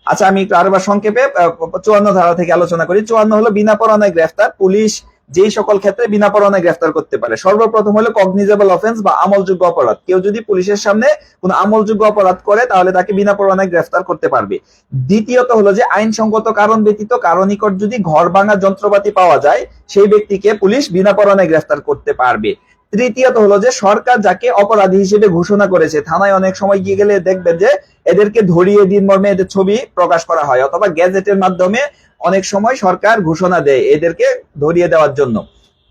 আচ্ছা, আমি একটু আরেকবার সংক্ষেপে 54 ধারা থেকে আলোচনা করি। 54 হলো বিনা পরোয়ানায় গ্রেফতার। পুলিশ যেই সকল ক্ষেত্রে বিনা পরোয়ানায় গ্রেফতার করতে পারে। সর্বপ্রথম হলো কগনিজেবল অফেন্স বা আমলযোগ্য অপরাধ। কেউ যদি পুলিশের সামনে কোন আমলযোগ্য অপরাধ করে তাহলে তাকে বিনা পরোয়ানায় গ্রেফতার করতে পারবে। দ্বিতীয়ত হলো যে আইনসঙ্গত কারণ ব্যতীত কারো নিকট যদি ঘর ভাঙা যন্ত্রপাতি পাওয়া যায় সেই ব্যক্তিকে পুলিশ বিনা পরোয়ানায় গ্রেফতার করতে পারবে। তৃতীয়ত হলো যে সরকার যাকে অপরাধী হিসেবে ঘোষণা করেছে, থানায় অনেক সময় গিয়ে গেলে দেখবেন যে এদেরকে ধরিয়ে দিন মর্মে এদের ছবি প্রকাশ করা হয়, অথবা গ্যাজেটের মাধ্যমে অনেক সময় সরকার ঘোষণা দেয় এদেরকে ধরিয়ে দেওয়ার জন্য,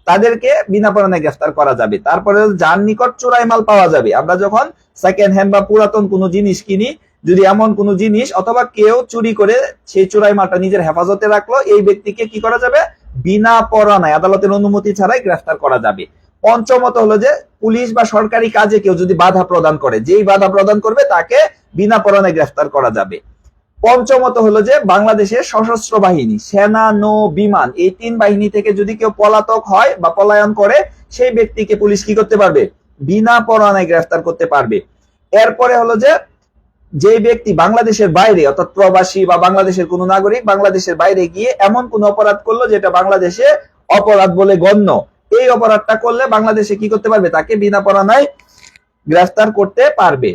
তাদেরকে বিনা পরোয়ানায় গ্রেফতার করা যাবে। তারপরে যার নিকট চোরাই মাল পাওয়া যাবে, আমরা যখন সেকেন্ড হ্যান্ড বা পুরাতন কোনো জিনিস কিনি, যদি এমন কোনো জিনিস অথবা কেউ চুরি করে সেই চোরাই মালটা নিজের হেফাজতে রাখলো, এই ব্যক্তিকে কি করা যাবে? বিনা পরোয়ানায় আদালতের অনুমতি ছাড়াই গ্রেফতার করা যাবে। পঞ্চমত হলো যে পুলিশ বা সরকারি কাজে কেউ যদি বাধা প্রদান করে, যেই বাধা প্রদান করবে তাকে বিনা পরোয়ানায় গ্রেফতার করা যাবে। পঞ্চমত হলো যে বাংলাদেশের সশস্ত্র বাহিনী, সেনা, নৌ, বিমান, এই 3 বাহিনী থেকে যদি কেউ পলাতক হয় বা পলায়ন করে সেই ব্যক্তিকে পুলিশ কি করতে পারবে? বিনা পরোয়ানায় গ্রেফতার করতে পারবে। এরপরে হলো যে ব্যক্তি বাংলাদেশের বাইরে অর্থাৎ প্রবাসী বা বাংলাদেশের কোন নাগরিক বাংলাদেশের বাইরে গিয়ে এমন কোন অপরাধ করলো যেটা বাংলাদেশে অপরাধ বলে গণ্য, এই অপরাধটা করলে বাংলাদেশে কি করতে পারবে? তাকে বিনা পরোয়ানায় গ্রেফতার করতে পারবে।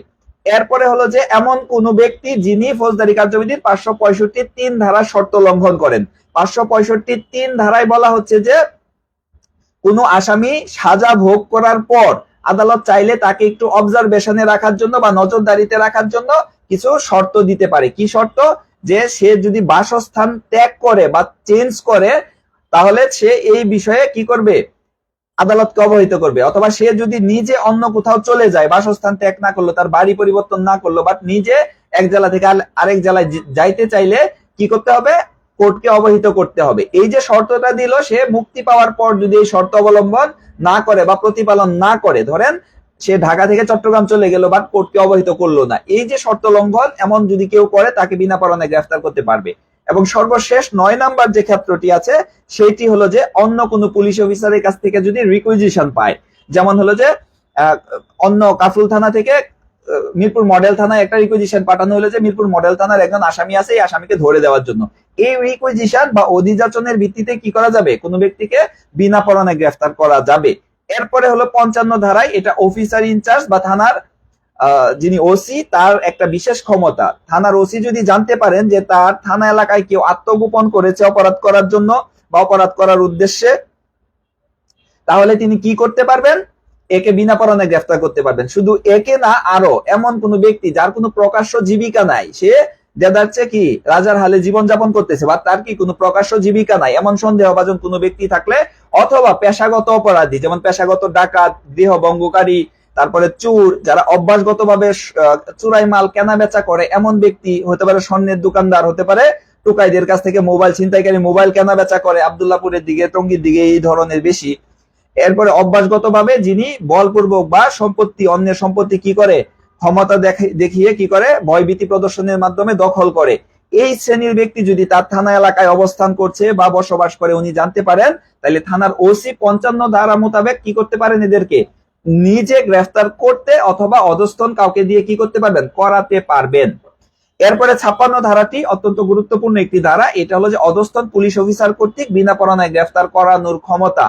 এরপরে হলো যে এমন কোন ব্যক্তি যিনি ফৌজদারি কার্যবিধির 565(3) ধারার শর্ত লঙ্ঘন করেন। 565(3) ধারায় বলা হচ্ছে যে কোন আসামি সাজা ভোগ করার পর আদালত চাইলে তাকে একটু অবজারভেশনে রাখার জন্য বা নজরদারিতে রাখার জন্য কিছু শর্ত দিতে পারে। কি শর্ত? যে সে যদি বাসস্থান ত্যাগ করে বা চেঞ্জ করে তাহলে সে এই বিষয়ে কি করবে? আদালতকে অবহিত করবে। অথবা সে যদি নিজে অন্য কোথাও চলে যায়, বাসস্থান ত্যাগ না করলো, তার বাড়ি পরিবর্তন না করলো, বাট নিজে এক জেলা থেকে আরেক জেলায় যাইতে চাইলে কি করতে হবে? কোর্টকে অবহিত করতে হবে। এই যে শর্তটা দিল, সে মুক্তি পাওয়ার পর যদি এই শর্ত অবলম্বন না করে বা প্রতিপালন না করে, ধরেন সে ঢাকা থেকে চট্টগ্রাম চলে গেল বাট কোর্টকে অবহিত করলো না, এই যে শর্ত লঙ্ঘন এমন যদি কেউ করে তাকে বিনা পরোয়ানায় গ্রেফতার করতে পারবে। এবং সর্বশেষ 9 নাম্বার যে ক্ষেত্রটি আছে সেটি হলো যে অন্য কোনো পুলিশ অফিসারের কাছ থেকে যদি রিকুইজিশন পায়, যেমন হলো যে অন্য কাফরুল থানা থেকে মিরপুর মডেল থানায় একটা রিকুইজিশন পাঠানো হলো যে মিরপুর মডেল থানার একজন আসামি আছে, এই আসামিকে ধরে দেওয়ার জন্য, এই রিকুইজিশন বা অধিযাচনের ভিত্তিতে কি করা যাবে? কোনো ব্যক্তিকে বিনা পরোয়ানায় গ্রেফতার করা যাবে। এরপরে হলো 55 ধারায়, এটা অফিসার ইনচার্জ বা থানার যিনি ওসি তার একটা বিশেষ ক্ষমতা। থানার ওসি যদি জানতে পারেন যে তার থানা এলাকায় কেউ আত্মগোপন করেছে অপরাধ করার জন্য বা অপরাধ করার উদ্দেশ্যে, তাহলে তিনি কি করতে পারবেন? একে বিনা পরোয়ানায় গ্রেফতার করতে পারবেন। শুধু একে না, আরো এমন কোন ব্যক্তি যার কোনো প্রকাশ্য জীবিকা নাই, সে দেদারছে কি রাজার হালে জীবন যাপন করতেছে বা তার কি কোনো প্রকাশ্য জীবিকা নাই, এমন সন্দেহভাজন কোনো ব্যক্তি থাকলে, অথবা পেশাগত অপরাধী যেমন পেশাগত ডাকাত, গৃহভঙ্গকারী, তারপরে চোর, যারা অভ্যাসগতভাবে চুরাই মাল কেনা বেচা করে এমন ব্যক্তি হতে পারে, স্বর্ণের দোকানদার হতে পারে, টোকাইদের কাছ থেকে মোবাইল ছিনতাইকারী মোবাইল কেনা বেচা করে আব্দুল্লাহপুরের দিকে, টঙ্গীর দিকে এই ধরনের বেশি। এরপরে অভ্যাসগতভাবে যিনি বলপূর্বক বা সম্পত্তি, অন্যের সম্পত্তি কি করে? ক্ষমতা দেখিয়ে কি করে? ভয়ভীতি প্রদর্শনের মাধ্যমে দখল করে। এই শ্রেণীর ব্যক্তি যদি তার থানা এলাকায় অবস্থান করছে বা বসবাস করে উনি জানতে পারেন, তাহলে থানার ওসি 55 ধারা মোতাবেক কি করতে পারেন? এদেরকে নিজে গ্রেফতার করতে অথবা অধস্তন কাউকে দিয়ে কি করতে পারবেন? করাতে পারবেন। এরপরে 56 ধারাটি অত্যন্ত গুরুত্বপূর্ণ একটি ধারা, এটা হলো যে অধস্তন পুলিশ অফিসার কর্তৃক বিনা পরোয়ানায় গ্রেফতার করানোর ক্ষমতা।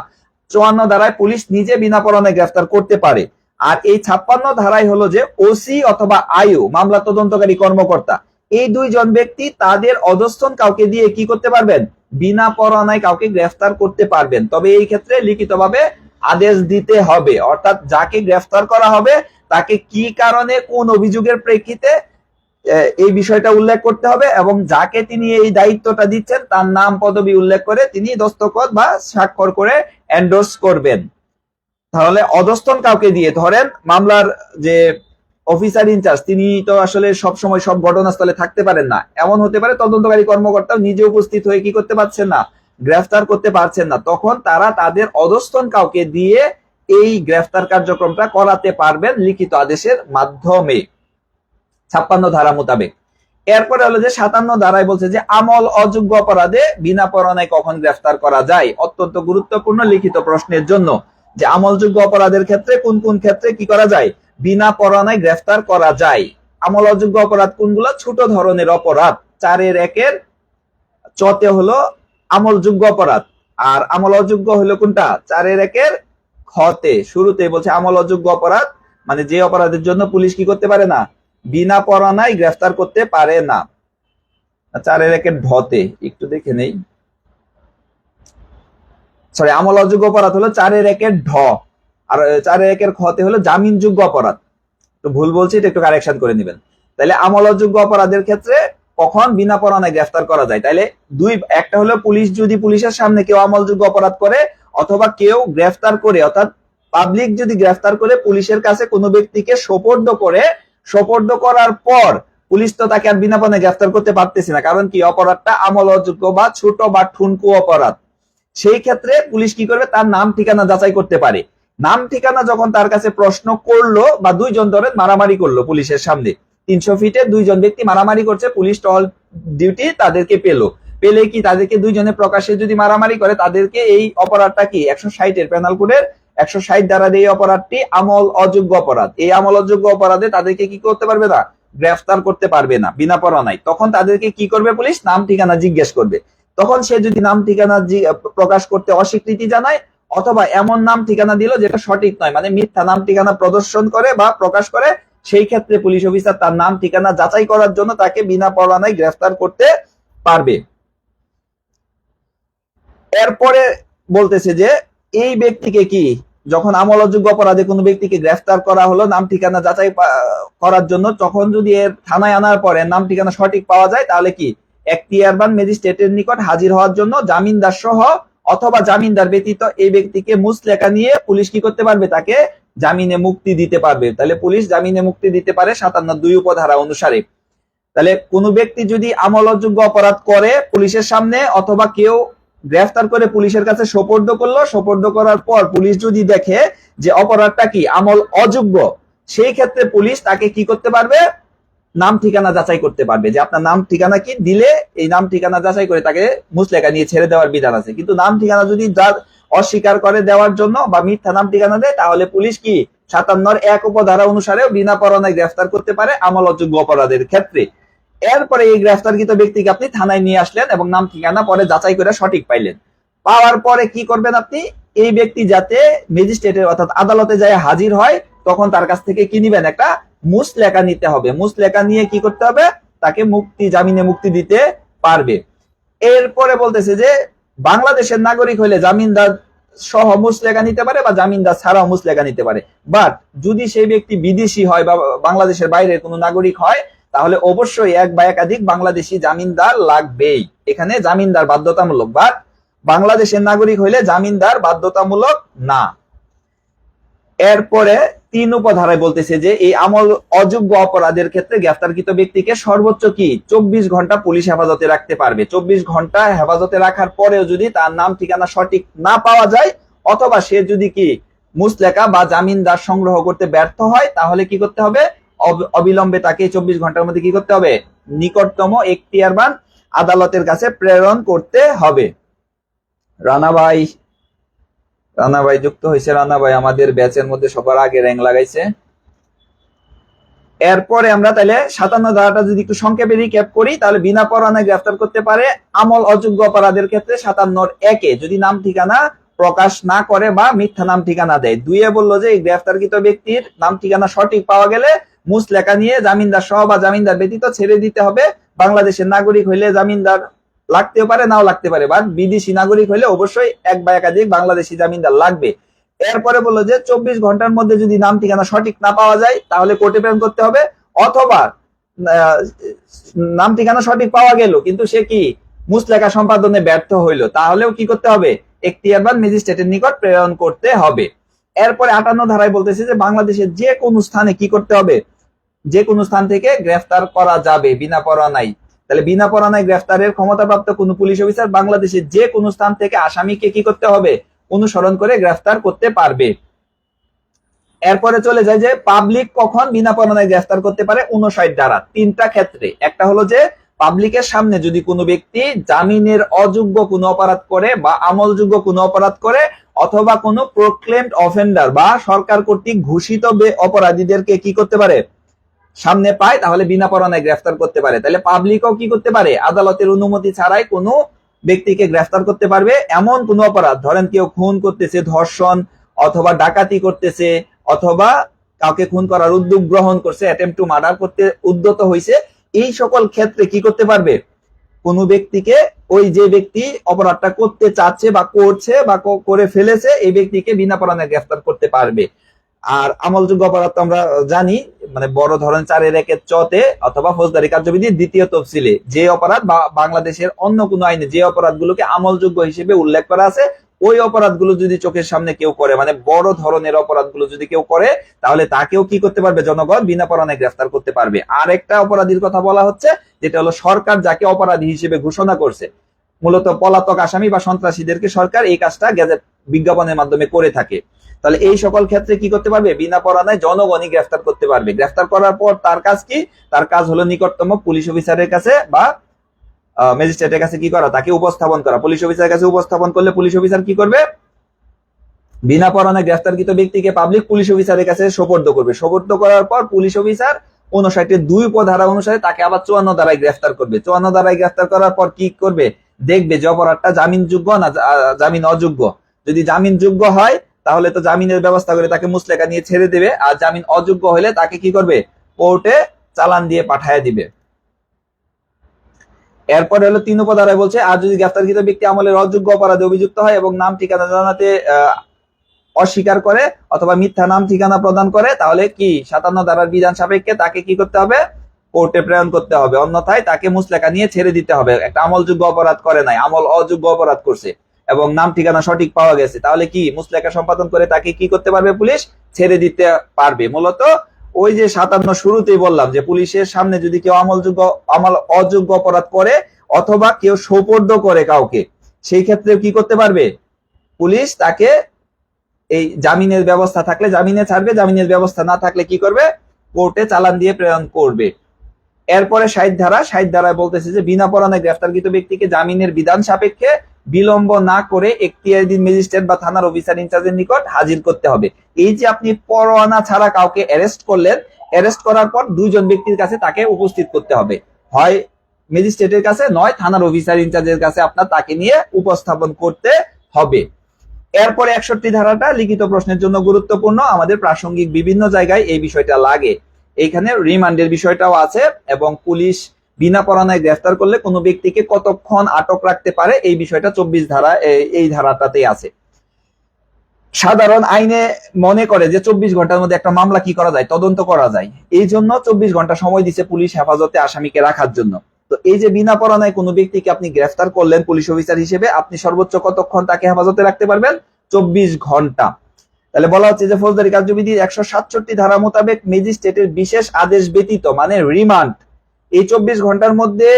54 ধারায় পুলিশ নিজে বিনা পরোয়ানায় গ্রেফতার করতে পারে। আর এই 56 ধারায় হলো যে ওসি অথবা আইও, মামলা তদন্তকারী কর্মকর্তা, এই দুইজন ব্যক্তি তাদের অধস্তন কাউকে দিয়ে কি করতে পারবেন? বিনা পরোয়ানায় কাউকে গ্রেফতার করতে পারবেন। তবে এই ক্ষেত্রে লিখিতভাবে আদেশ দিতে হবে, অর্থাৎ যাকে গ্রেফতার করা হবে তাকে কি কারণে, কোন অভিযোগের প্রেক্ষিতে এই বিষয়টা উল্লেখ করতে হবে এবং যাকে তিনি এই দায়িত্বটা দিচ্ছেন তার নাম পদবি উল্লেখ করে তিনি দস্তখত বা স্বাক্ষর করে এন্ডোর্স করবেন। তাহলে অধস্তন কাউকে দিয়ে, ধরেন মামলার যে অফিসার ইনচার্জ তিনি তো আসলে সব সময় সব ঘটনাস্থলে থাকতে পারেন না, এমন হতে পারে তদন্তকারী কর্মকর্তাও নিজে উপস্থিত হয়ে কি করতে পারছেন না? গ্রেফতার করতে পারছেন না, তখন তারা তাদের অধস্তন কাউকে দিয়ে এই গ্রেফতার কার্যক্রমটা করাতে পারবেন লিখিত আদেশের মাধ্যমে 56 ধারা মোতাবেক। এরপরে হলো যে 57 ধারায় বলছে যে আমল অযোগ্য অপরাধে বিনা পরোয়ানায় কখন গ্রেফতার করা যায়। অত্যন্ত গুরুত্বপূর্ণ লিখিত প্রশ্নের জন্য, যে আমলযোগ্য অপরাধের ক্ষেত্রে কোন কোন ক্ষেত্রে কি করা যায়? বিনা পরোয়ানায় গ্রেফতার করা যায়। আমল অযোগ্য অপরাধ কোনগুলো? ছোট ধরনের অপরাধ, 4-1 চতে হলো আমলযোগ্য অপরাধ, আর আমল অযোগ্য হলো কোনটা? 4-1 খতে। শুরুতে বলছে আমল অযোগ্য অপরাধ মানে যে অপরাধের জন্য পুলিশ কি করতে পারে না, বিনা পরোয়ানায় গ্রেফতার করতে পারে না। 4-1 ঢতে একটু দেখে নেই, সরি, আমল অযোগ্য অপরাধ হলো 4-1 ঢ, আর 4-1 খতে হলো জামিনযোগ্য অপরাধ। তো ভুল বলছি, এটা একটু কারেকশন করে নেবেন। তাহলে আমল অযোগ্য অপরাধের ক্ষেত্রে কখন বিনা পরোয়ানায় গ্রেফতার করা যায়? তাহলে একটা হলো পুলিশ যদি পুলিশের সামনে কেউ আমলযোগ্য অপরাধ করে, অথবা কেউ গ্রেফতার করে, অর্থাৎ পাবলিক যদি গ্রেফতার করে পুলিশের কাছে কোনো ব্যক্তিকে সোপর্দ করে, সোপর্দ করার পর পুলিশ তো তাকে আর বিনা পরোয়ানায় গ্রেফতার করতে পারতেছে না, কারণ কি অপরাধটা আমল অযোগ্য বা ছোট বা ঠুনকো অপরাধ। সেই ক্ষেত্রে পুলিশ কি করবে, তার নাম ঠিকানা যাচাই করতে পারে। নাম ঠিকানা যখন তার কাছে প্রশ্ন করলো, বা দুইজন ধরেন মারামারি করলো পুলিশের সামনে, 300 ফিটে দুইজন ব্যক্তি মারামারি করছে, পুলিশ টহল ডিউটি তাদেরকে পেলে কি তাদেরকে দুইজনে প্রকাশ্যে যদি মারামারি করে, তাদেরকে এই অপরাধটা কি 160 পেনাল কোডের 160 ধারার এই অপরাধটি আমল অযোগ্য অপরাধ। এই আমল অযোগ্য অপরাধে তাদেরকে কি করতে পারবে না, গ্রেফতার করতে পারবে না বিনা পরোয়ানায়। তখন তাদেরকে কি করবে পুলিশ, নাম ঠিকানা জিজ্ঞেস করবে। তখন সে যদি নাম ঠিকানা প্রকাশ করতে অস্বীকৃতি জানায়, অথবা এমন নাম ঠিকানা দিল যেটা সঠিক নয়, মানে মিথ্যা নাম ঠিকানা প্রদর্শন করে বা প্রকাশ করে, সেই ক্ষেত্রে পুলিশ অফিসার তার নাম ঠিকানা যাচাই করার জন্য তাকে বিনা পরোয়ানায় গ্রেফতার করতে পারবে। এরপরে বলতেছে যে এই ব্যক্তিকে কি, যখন আমল অযোগ্য অপরাধে কোনো ব্যক্তিকে গ্রেফতার করা হলো নাম ঠিকানা যাচাই করার জন্য, তখন যদি এর থানায় আনার পরে নাম ঠিকানা সঠিক পাওয়া যায়, তাহলে কি এখতিয়ারবান ম্যাজিস্ট্রেটের নিকট হাজির হওয়ার জন্য জামিনদার সহ অথবা জামিনদার ব্যতীত এই ব্যক্তিকে মুচলেকা নিয়ে পুলিশ কি করতে পারবে, তাকে জামিনে মুক্তি দিতে পারবে। তাহলে পুলিশ জামিনে মুক্তি দিতে পারে 57(2) উপধারা অনুসারে। তাহলে কোন ব্যক্তি যদি আমল অযোগ্য অপরাধ করে পুলিশের সামনে, অথবা কেউ গ্রেফতার করে পুলিশের কাছে সোপর্দ করলো, সোপর্দ করার পর পুলিশ যদি দেখে যে অপরাধটা কি আমল অযোগ্য, সেই ক্ষেত্রে পুলিশ তাকে কি করতে পারবে, নাম ঠিকানা যাচাই করতে পারবে, যে আপনার নাম ঠিকানা কি, দিলে এই নাম ঠিকানা যাচাই করে তাকে মুচলেকা নিয়ে ছেড়ে দেওয়ার বিধান আছে। কিন্তু নাম ঠিকানা যদি অস্বীকার করে দেওয়ার জন্য বা মিথ্যা নাম ঠিকানা দেয়, তাহলে পুলিশ কি 57(1) উপধারা অনুসারে বিনা পরোয়ানায় গ্রেফতার করতে পারে আমল অযোগ্য অপরাধের ক্ষেত্রে। এরপরে এই গ্রেফতারকৃত ব্যক্তিকে আপনি থানায় নিয়ে আসলেন এবং নাম ঠিকানা পরে যাচাই করে সঠিক পাইলেন। পাওয়ার পরে কি করবেন আপনি, এই ব্যক্তি যাতে ম্যাজিস্ট্রেটের অর্থাৎ আদালতে যায় হাজির হয়, তখন তার কাছ থেকে কি নিবেন, একটা মুচলেকা নিতে হবে। মুচলেকা নিয়ে কি করতে হবে, তাকে জামিনে মুক্তি দিতে পারবে। এরপরে বলতেছে যে বাংলাদেশের নাগরিক হলে জামিনদার সহ মুচলেকা নিতে পারে বা জামিনদার ছাড়াও মুচলেকা নিতে পারে। বাট যদি সেই ব্যক্তি বিদেশি হয় বা বাংলাদেশের বাইরে কোনো নাগরিক হয়, তাহলে অবশ্যই এক বা একাধিক বাংলাদেশি জামিনদার লাগবেই। এখানে জামিনদার বাধ্যতামূলক, বাট বাংলাদেশের নাগরিক হইলে জামিনদার বাধ্যতামূলক না। এরপরে 3 উপধারায় বলতেছে যে এই আমল অযোগ্য অপরাধের ক্ষেত্রে গ্রেফতারকৃত ব্যক্তিকে সর্বোচ্চ কি 24 ঘন্টা পুলিশ হেফাজতে রাখতে পারবে। 24 ঘন্টা হেফাজতে রাখার পরেও যদি তার নাম ঠিকানা সঠিক না পাওয়া যায়, অথবা সে যদি কি মুচলেকা বা জামিনদার সংগ্রহ করতে ব্যর্থ হয়, তাহলে কি করতে হবে, অবিলম্বে তাকে 24 ঘন্টার মধ্যে কি করতে হবে, নিকটতম এখতিয়ারবান আদালতের কাছে প্রেরণ করতে হবে। রানা ভাই যুক্ত হয়েছে। রানা ভাই আমাদের ব্যাচের মধ্যে সবার আগে র্যাঙ্ক লাগাইছে। এরপরে আমরা তাহলে 57 ধারাটা যদি একটু সংক্ষেপে রিক্যাপ করি, তাহলে বিনা পরোয়ানায় গ্রেফতার করতে পারে আমল অযোগ্য অপরাধের ক্ষেত্রে 57(1) যদি নাম ঠিকানা প্রকাশ না করে বা মিথ্যা নাম ঠিকানা দেয়। 2 বললো যে এই গ্রেফতারকৃত ব্যক্তির নাম ঠিকানা সঠিক পাওয়া গেলে মুচলেকা নিয়ে জামিনদার সহ বা জামিনদার ব্যতীত ছেড়ে দিতে হবে। বাংলাদেশের নাগরিক হইলে জামিনদার লাগতেও পারে, নাও লাগতে পারে, বা বিদেশি নাগরিক হইলে অবশ্যই এক বা একাধিক বাংলাদেশি জামিনদার লাগবে। এরপরে বললো যে 24 ঘন্টার মধ্যে যদি নাম ঠিকানা সঠিক না পাওয়া যায়, তাহলে কোর্টে প্রেরণ করতে হবে। অথবা নাম ঠিকানা সঠিক পাওয়া গেল কিন্তু সে কি মুচলেকা সম্পাদনে ব্যর্থ হইলো, তাহলেও কি করতে হবে, এখতিয়ারবান ম্যাজিস্ট্রেটের নিকট প্রেরণ করতে হবে। এরপরে 58 ধারায় বলতেছে যে বাংলাদেশের যে কোনো স্থানে কি করতে হবে, যে কোনো স্থান থেকে গ্রেফতার করা যাবে বিনা পরোয়ানায়। তাহলে বিনা পরোয়ানায় গ্রেফতারের ক্ষমতাপ্রাপ্ত কোন পুলিশ অফিসার বাংলাদেশের যে কোনো স্থান থেকে আসামিকে কি করতে হবে, অনুসরণ করে গ্রেফতার করতে পারবে। এরপরে চলে যায় যে পাবলিক কখন বিনা পরোয়ানায় গ্রেফতার করতে পারে 59 ধারা। 3টা ক্ষেত্রে, একটা হলো যে পাবলিকের সামনে যদি কোনো ব্যক্তি জামিনের অযোগ্য কোনো অপরাধ করে বা আমলযোগ্য কোনো অপরাধ করে, অথবা কোনো প্রক্লেমড অফেন্ডার বা সরকার কর্তৃক ঘোষিত অপরাধীদেরকে কি করতে পারে, সামনে পায় তাহলে বিনা পরোয়ানায় গ্রেফতার করতে পারে। তাহলে পাবলিকও কি করতে পারে, আদালতের অনুমতি ছাড়াই কোনো ব্যক্তিকে গ্রেফতার করতে পারবে। এমন কোনো অপরাধ, ধরেন কেউ খুন করতেছে, ধর্ষণ অথবা ডাকাতি করতেছে, অথবা কাউকে খুন করার উদ্যোগ গ্রহণ করছে, অ্যাটেম্পট টু মার্ডার করতে উদ্যত হয়েছে, এই সকল ক্ষেত্রে কি করতে পারবে, কোনো ব্যক্তিকে, ওই যে ব্যক্তি অপরাধটা করতে চাচ্ছে বা করছে বা করে ফেলেছে, এই ব্যক্তিকে বিনা পরোয়ানায় গ্রেফতার করতে পারবে। আর আমলযোগ্য অপরাধ তো আমরা জানি, মানে বড় ধরনের 4-1 চতে অথবা ফৌজদারি কার্যবিধির 2য় তফসিলে যে অপরাধ বা বাংলাদেশের অন্য কোনো আইনে যে অপরাধগুলোকে আমলযোগ্য হিসেবে উল্লেখ করা আছে, ওই অপরাধগুলো যদি চোখের সামনে কেউ করে, মানে বড় ধরনের অপরাধগুলো যদি কেউ করে, তাহলে তাকেও কি করতে পারবে, জনগণ বিনা পরোয়ানায় গ্রেফতার করতে পারবে। আর একটা অপরাধীর কথা বলা হচ্ছে, যেটা হলো সরকার যাকে অপরাধী হিসেবে ঘোষণা করছে, মূলত পলাতক আসামি বা সন্ত্রাসীদেরকে সরকার এই কাজটা গেজেট বিজ্ঞাপনের মাধ্যমে করে থাকে। তাহলে এই সকল ক্ষেত্রে কি করতে পারবে, বিনা পরোয়ানায় জনগণই গ্রেফতার করতে পারবে। গ্রেফতার করার পর তার কাজ কি, তার কাজ হলো নিকটতম পুলিশ অফিসারের কাছে বা ম্যাজিস্ট্রেটের কাছে কি করা, তাকে উপস্থাপন করা। পুলিশ অফিসারের কাছে উপস্থাপন করলে পুলিশ অফিসার কি করবে, বিনা পরোয়ানায় গ্রেফতারকৃত ব্যক্তিকে পাবলিক পুলিশ অফিসারের কাছে সোপর্দ করবে। সোপর্দ করার পর পুলিশ অফিসার 59(2) ধারা অনুসারে তাকে আবার 54 ধারায় গ্রেফতার করবে। 54 ধারায় গ্রেফতার করার পর কি করবে, দেখবে যে অপরাধটা জামিনযোগ্য না জামিন অযোগ্য। যদি জামিনযোগ্য হয় তাহলে তো জামিনের ব্যবস্থা করে তাকে মুচলেকা নিয়ে ছেড়ে দেবে, আর জামিন অযোগ্য হলে তাকে কি করবে, কোর্টে চালান দিয়ে পাঠায় দিবে। এরপরে হলো 3 ধারায় বলছে, আর যদি গ্রেফতারকৃত ব্যক্তি আমলের অযোগ্য অপরাধে অভিযুক্ত হয় এবং নাম ঠিকানা জানাতে অস্বীকার করে অথবা মিথ্যা নাম ঠিকানা প্রদান করে, তাহলে কি 57 ধারার বিধান সাপেক্ষে তাকে কি করতে হবে, কোর্টে প্রেরণ করতে হবে। অন্যথায় তাকে মুচলেকা নিয়ে ছেড়ে দিতে হবে। একটা আমলযোগ্য অপরাধ করে নাই, আমল অযোগ্য অপরাধ করছে এবং নাম ঠিকানা সঠিক পাওয়া গেছে, তাহলে কি মুচলেকা সম্পাদন করে তাকে কি করতে পারবে, পুলিশ ছেড়ে দিতে পারবে। মূলত ওই যে 57 শুরুতেই বললাম যে পুলিশের সামনে যদি কেউ আমল অযোগ্য অপরাধ করে অথবা কেউ সোপর্দ করে কাউকে, সেই ক্ষেত্রে কি করতে পারবে, পুলিশ তাকে এই জামিনের ব্যবস্থা থাকলে জামিনে ছাড়বে, জামিনের ব্যবস্থা না থাকলে কি করবে, কোর্টে চালান দিয়ে প্রেরণ করবে। এরপরে 60 ধারায় বলতেছে যে বিনা পরোয়ানায় গ্রেফতারকৃত ব্যক্তিকে জামিনের বিধান সাপেক্ষে বিলম্ব না করে এখতিয়ারুদ্দিন ম্যাজিস্ট্রেট বা থানার অফিসার ইনচার্জের নিকট হাজির করতে হবে। এই যে আপনি পরোয়ানা ছাড়া কাউকে অ্যারেস্ট করলেন, অ্যারেস্ট করার পর 2 জন ব্যক্তির কাছে তাকে উপস্থিত করতে হবে, হয় ম্যাজিস্ট্রেটের কাছে নয় থানার অফিসার ইনচার্জের কাছে আপনার তাকে নিয়ে উপস্থাপন করতে হবে। এরপরে 61 ধারাটা লিখিত প্রশ্নের জন্য গুরুত্বপূর্ণ, আমাদের প্রাসঙ্গিক বিভিন্ন জায়গায় এই বিষয়টা লাগে। এইখানে রিমান্ডের বিষয়টাও আছে এবং পুলিশ বিনা পরোয়ানায় গ্রেফতার করলে কোনো ব্যক্তিকে কতক্ষণ আটক রাখতে পারে এই বিষয়টা 24 ধারা এই ধারাটাতেই আছে। সাধারণ আইনে মনে করে যে 24 ঘন্টার মধ্যে একটা মামলা কি করা যায়, তদন্ত করা যায়। এই জন্য 24 ঘন্টা সময় দিচ্ছে পুলিশ হেফাজতে আসামিকে রাখার জন্য। তো এই যে বিনা পরোয়ানায় কোনো ব্যক্তিকে আপনি গ্রেফতার করলেন পুলিশ অফিসার হিসেবে, আপনি সর্বোচ্চ কতক্ষণ তাকে হেফাজতে রাখতে পারবেন, 24 ঘন্টা। তাহলে বলা হচ্ছে যে ফৌজদারি কার্যবিধির 167 ধারা মোতাবেক ম্যাজিস্ট্রেটের বিশেষ আদেশ ব্যতীত, মানে রিমান্ড, এই 24 ঘন্টার মধ্যে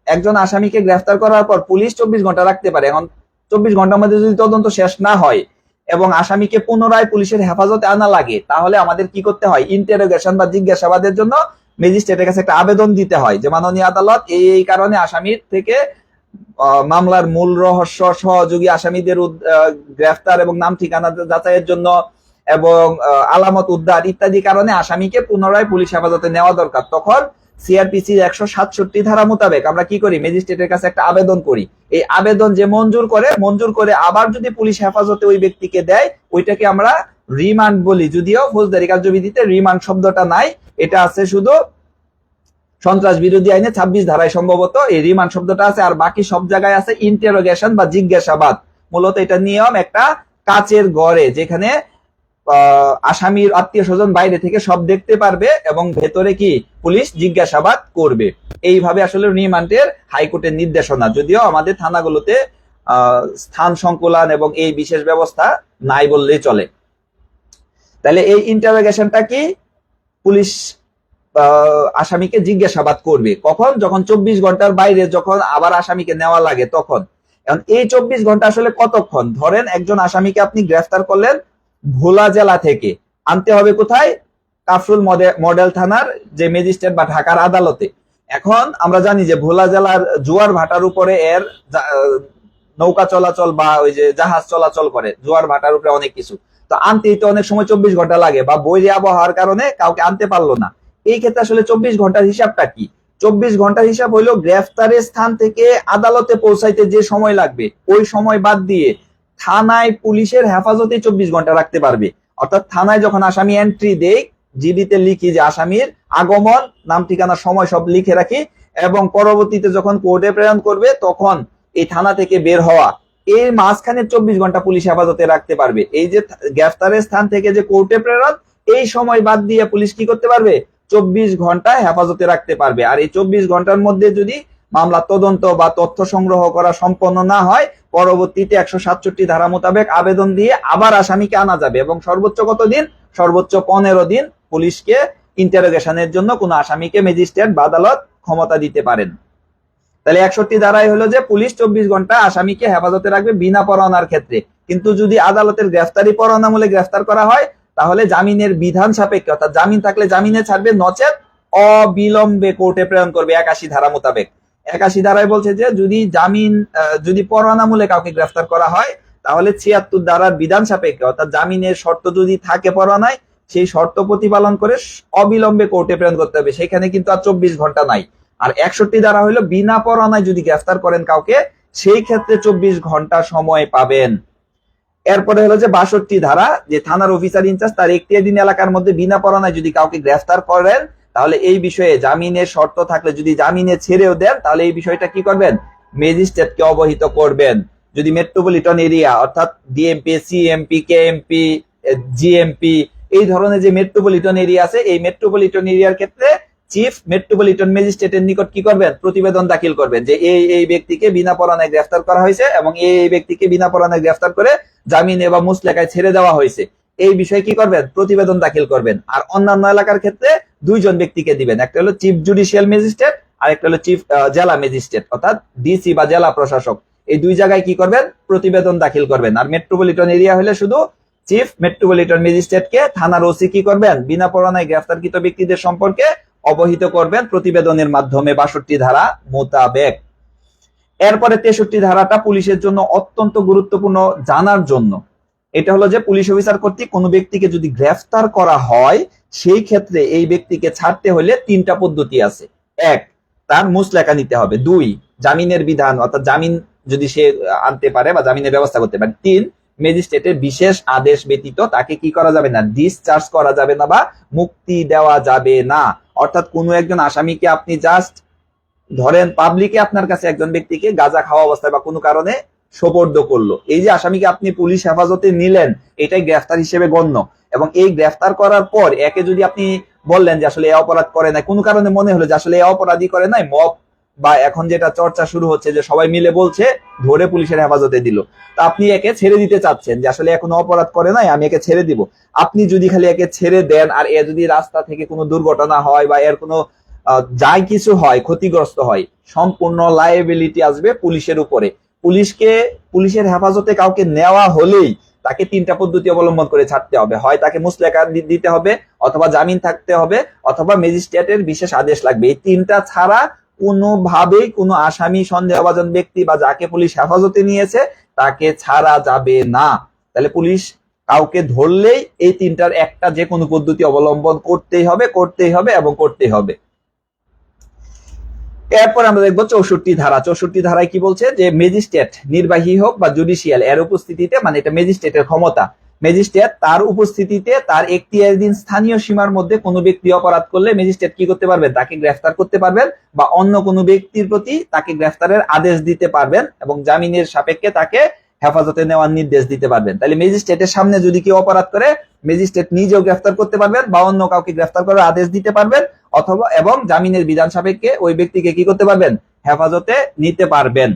একজন আসামিকে গ্রেফতার করার পর পুলিশ 24 ঘন্টা রাখতে পারে। এখন 24 ঘন্টার মধ্যে যদি তদন্ত শেষ না হয় এবং আসামিকে পুনরায় পুলিশের হেফাজতে আনা লাগে, তাহলে আমাদের কি করতে হয়, ইন্টারোগেশন বা জিজ্ঞাসাবাদের জন্য ম্যাজিস্ট্রেটের কাছে একটা আবেদন দিতে হয় যে মাননীয় আদালত এই কারণে আসামির থেকে মামলার মূল রহস্য, সহযোগী আসামিদের গ্রেফতার এবং নাম ঠিকানা যাচাইয়ের জন্য এবং আলামত উদ্ধার ইত্যাদি কারণে আসামিকে পুনরায় পুলিশ হেফাজতে নেওয়া দরকার। তখন সিআরপিসির 167 ধারা মোতাবেক আমরা কি করি, ম্যাজিস্ট্রেটের কাছে একটা আবেদন করি। এই আবেদন যে মঞ্জুর করে আবার যদি পুলিশ হেফাজতে ওই ব্যক্তিকে দেয়, ওইটাকে আমরা রিমান্ড বলি। যদিও ফৌজদারি কার্যবিধিতে রিমান্ড শব্দটা নাই, এটা আছে শুধু সন্ত্রাস বিরোধী আইনে 26 ধারায় সম্ভবত এই রিমান্ড শব্দটা আছে, আর বাকি সব জায়গায় আছে ইন্টারোগেশন বা জিজ্ঞাসাবাদ। মূলত এটা নিয়ম একটা কাচের ঘরে, যেখানে আসামির আত্মীয় স্বজন বাইরে থেকে সব দেখতে পারবে এবং ভেতরে কি পুলিশ জিজ্ঞাসাবাদ করবে। এইভাবে আসলে রিমান্ডের হাইকোর্টের নির্দেশনা, যদিও আমাদের থানাগুলোতে স্থান সংকুলান এবং এই বিশেষ ব্যবস্থা নাই বললেই চলে। তাহলে এই ইন্টারোগেশনটা কি, পুলিশ আসামিকে জিজ্ঞাসাবাদ করবে কখন, যখন 24 ঘন্টার বাইরে যখন আবার আসামিকে নেওয়া লাগে তখন। এখন এই 24 ঘন্টা আসলে কতক্ষণ, ধরেন একজন আসামিকে আপনি গ্রেফতার করলেন ভোলা জেলা থেকে, আনতে হবে কোথায়, কাফরুল মডেল থানার যে ম্যাজিস্ট্রেট বা ঢাকার আদালতে। এখন আমরা জানি যে ভোলা জেলার জোয়ার ভাটার উপরে এর নৌকা চলাচল বা ওই যে জাহাজ চলাচল করে, জোয়ার ভাটার উপরে অনেক কিছু, তো আনতেই তো অনেক সময় 24 ঘন্টা লাগে, বা বৈরী আবহাওয়ার কারণে কাউকে আনতে পারলো না। এই ক্ষেত্রে আসলে 24 ঘন্টার হিসাবটা কি? 24 ঘন্টার হিসাব হলো গ্রেফতারের স্থান থেকে আদালতে পৌঁছাইতে যে সময় লাগবে ওই সময় বাদ দিয়ে থানায় পুলিশের হেফাজতে 24 ঘন্টা রাখতে পারবে। অর্থাৎ থানায় যখন আসামি এন্ট্রি দেয়, জিডিতে লিখি যে আসামির আগমন, নাম ঠিকানা সময় সব লিখে রাখি, এবং পরবর্তীতে যখন কোর্টে প্রেরণ করবে তখন এই থানা থেকে বের হওয়া, এর মাঝখানে 24 ঘন্টা পুলিশ হেফাজতে রাখতে পারবে। এই যে গ্রেফতারের স্থান থেকে যে কোর্টে প্রেরণ, এই সময় বাদ দিয়ে পুলিশ কি করতে পারবে? 24 ঘন্টা হেফাজতে রাখতে পারবে। আর এই 24 ঘন্টার মধ্যে যদি মামলা তদন্ত বা তথ্য সংগ্রহ করা সম্পন্ন না হয়, পরবর্তীতে 167 ধারা মোতাবেক আবেদন দিয়ে আবার আসামিকে আনা যাবে, এবং সর্বোচ্চ কত দিন? সর্বোচ্চ 15 দিন পুলিশকে ইন্টারোগেশনের জন্য কোন আসামিকে ম্যাজিস্ট্রেট বা আদালত ক্ষমতা দিতে পারেন। তাহলে 61 ধারায় হলো যে পুলিশ 24 ঘন্টা আসামিকে হেফাজতে রাখবে বিনা পরোয়ানার ক্ষেত্রে। কিন্তু যদি আদালতের গ্রেফতারি পরোয়ানামূলক গ্রেফতার করা হয় তাহলে জামিনের বিধান সাপেক্ষে, অর্থাৎ জামিন থাকলে জামিনে ছাড়বে, নচেত অবিলম্বে কোর্টে প্রেরণ করবে 81 ধারা মোতাবেক। 81 ধারায় বলছে যে যদি পরোয়ানামূলক কাউকে গ্রেফতার করা হয় তাহলে 76 ধারার বিধান সাপেক্ষে, অর্থাৎ জামিনের শর্ত যদি থাকে পরোয়ানায়, সেই শর্ত প্রতিপালন করে অবিলম্বে কোর্টে প্রেরণ করতে হবে। সেখানে কিন্তু আর 24 ঘন্টা নাই। আর 61 ধারা হলো বিনা পরোয়ানায় যদি গ্রেফতার করেন কাউকে, সেই ক্ষেত্রে 24 ঘন্টা সময় পাবেন। এরপরে হলো যে 62 ধারা, যে থানার অফিসার ইনচার্জ তার এখতিয়ারধীন এলাকার মধ্যে বিনা পরোয়ানায় যদি কাউকে গ্রেফতার করেন তাহলে এই বিষয়ে জামিনের শর্ত থাকলে যদি জামিনে ছেড়েও দেন তাহলে এই বিষয়টা কি করবেন? ম্যাজিস্ট্রেটকে অবহিত করবেন। যদি মেট্রোপলিটন এরিয়া, অর্থাৎ ডিএমপি, সিএমপি, কেএমপি, জিএমপি, এই ধরনের যে মেট্রোপলিটন এরিয়া আছে, এই মেট্রোপলিটন এরিয়ার ক্ষেত্রে চিফ মেট্রোপলিটন ম্যাজিস্ট্রেটের নিকট কি করবেন? প্রতিবেদন দাখিল করবেন যে এই ব্যক্তিকে বিনা পরোয়ানায় গ্রেফতার করা হয়েছে এবং এই ব্যক্তিকে বিনা পরোয়ানায় গ্রেফতার করে জামিনে বা মুচলেকায় ছেড়ে দেওয়া হয়েছে। এই বিষয়ে কি করবেন? প্রতিবেদন দাখিল করবেন। আর অন্যান্য এলাকার ক্ষেত্রে দুইজন ব্যক্তিকে দিবেন, একটা হলো চিফ জুডিশিয়াল ম্যাজিস্ট্রেট আর একটা হলো চিফ জেলা ম্যাজিস্ট্রেট, অর্থাৎ ডিসি বা জেলা প্রশাসক। এই দুই জায়গায় কি করবেন? প্রতিবেদন দাখিল করবেন। আর মেট্রোপলিটন এরিয়া হলে শুধু চিফ মেট্রোপলিটন ম্যাজিস্ট্রেটকে থানার ওসি কি করবেন? বিনা পরোয়ানায় গ্রেফতারকৃত ব্যক্তিদের সম্পর্কে অবহিত করবেন প্রতিবেদনের মাধ্যমে 62 ধারা মোতাবেক। এরপরে 63 ধারাটা পুলিশের জন্য অত্যন্ত গুরুত্বপূর্ণ জানার জন্য। এটা হলো যে পুলিশ অফিসার কর্তৃক কোনো ব্যক্তিকে যদি গ্রেফতার করা হয় সেই ক্ষেত্রে এই ব্যক্তিকে ছাড়তে হলে 3টা পদ্ধতি আছে। 1, তার মুচলেকা নিতে হবে। 2, জামিনের বিধান, অর্থাৎ জামিন যদি সে আনতে পারে বা জামিনের ব্যবস্থা করতে পারে। 3, ম্যাজিস্ট্রেটের বিশেষ আদেশ ব্যতীত তাকে কি করা যাবে না? ডিসচার্জ করা যাবে না বা মুক্তি দেওয়া যাবে না। অর্থাৎ কোনো একজন আসামিকে আপনি জাস্ট ধরেন পাবলিকে আপনার কাছে একজন ব্যক্তিকে গাঁজা খাওয়া অবস্থায় বা কোনো কারণে সোপর্দ করলো, এই যে আসামিকে আপনি পুলিশ হেফাজতে নিলেন এটাই গ্রেফতার হিসেবে গণ্য। এবং এই গ্রেফতার করার পর একে যদি আপনি বললেন যে আসলে এ অপরাধ করে নাই, কোনো কারণে মনে হলো যে আসলে এ অপরাধী করে নাই, মব বা এখন যেটা চর্চা শুরু হচ্ছে যে সবাই মিলে বলছে ধরে পুলিশের হেফাজতে দিল, তা আপনি একে ছেড়ে দিতে চাচ্ছেন যে আসলে এখনো অপরাধ করে নাই, আমি একে ছেড়ে দিব। আপনি যদি খালি একে ছেড়ে দেন আর এ যদি রাস্তা থেকে কোনো দুর্ঘটনা হয় বা এর কোনো যাই কিছু হয়, ক্ষতিগ্রস্ত হয়, সম্পূর্ণ লায়াবিলিটি আসবে পুলিশের উপরে। পুলিশের হেফাজতে কাউকে নেওয়া হলেই তাকে 3টা পদ্ধতি অবলম্বন করে ছাড়তে হবে। হয় তাকে মুচলেকা দিতে হবে, অথবা জামিন থাকতে হবে, অথবা ম্যাজিস্ট্রেটের বিশেষ আদেশ লাগবে। এই 3টা ছাড়া কোনোভাবেই কোনো আসামি, সন্দেহভাজন ব্যক্তি বা যাকে পুলিশ হেফাজতে নিয়েছে তাকে ছাড়া যাবে না। তাহলে পুলিশ কাউকে ধরলেই এই 3টার একটা যে কোনো পদ্ধতি অবলম্বন করতেই হবে এবং করতেই হবে। এরপর আমরা দেখবো 64 ধারা। 64 ধারায় কি বলছে? যে ম্যাজিস্ট্রেট, নির্বাহী হোক বা জুডিশিয়াল, এর উপস্থিতিতে, মানে এটা ম্যাজিস্ট্রেটের ক্ষমতা, ম্যাজিস্ট্রেট তার উপস্থিতিতে তার এখতিয়ারধীন স্থানীয় সীমার মধ্যে কোনো ব্যক্তি অপরাধ করলে ম্যাজিস্ট্রেট কি করতে পারবেন? তাকে গ্রেফতার করতে পারবেন বা অন্য কোনো ব্যক্তির প্রতি তাকে গ্রেফতারের আদেশ দিতে পারবেন এবং জামিনের সাপেক্ষে তাকে হেফাজতে নেওয়ার নির্দেশ দিতে পারবেন। তাহলে ম্যাজিস্ট্রেটের সামনে যদি কেউ অপরাধ করে ম্যাজিস্ট্রেট নিজেও গ্রেফতার করতে পারবেন বা অন্য কাউকে গ্রেফতার করার আদেশ দিতে পারবেন, অথবা এবং জামিনের বিধান সাপেক্ষে ওই ব্যক্তিকে কি করতে পারবেন? হেফাজতে নিতে পারবেন।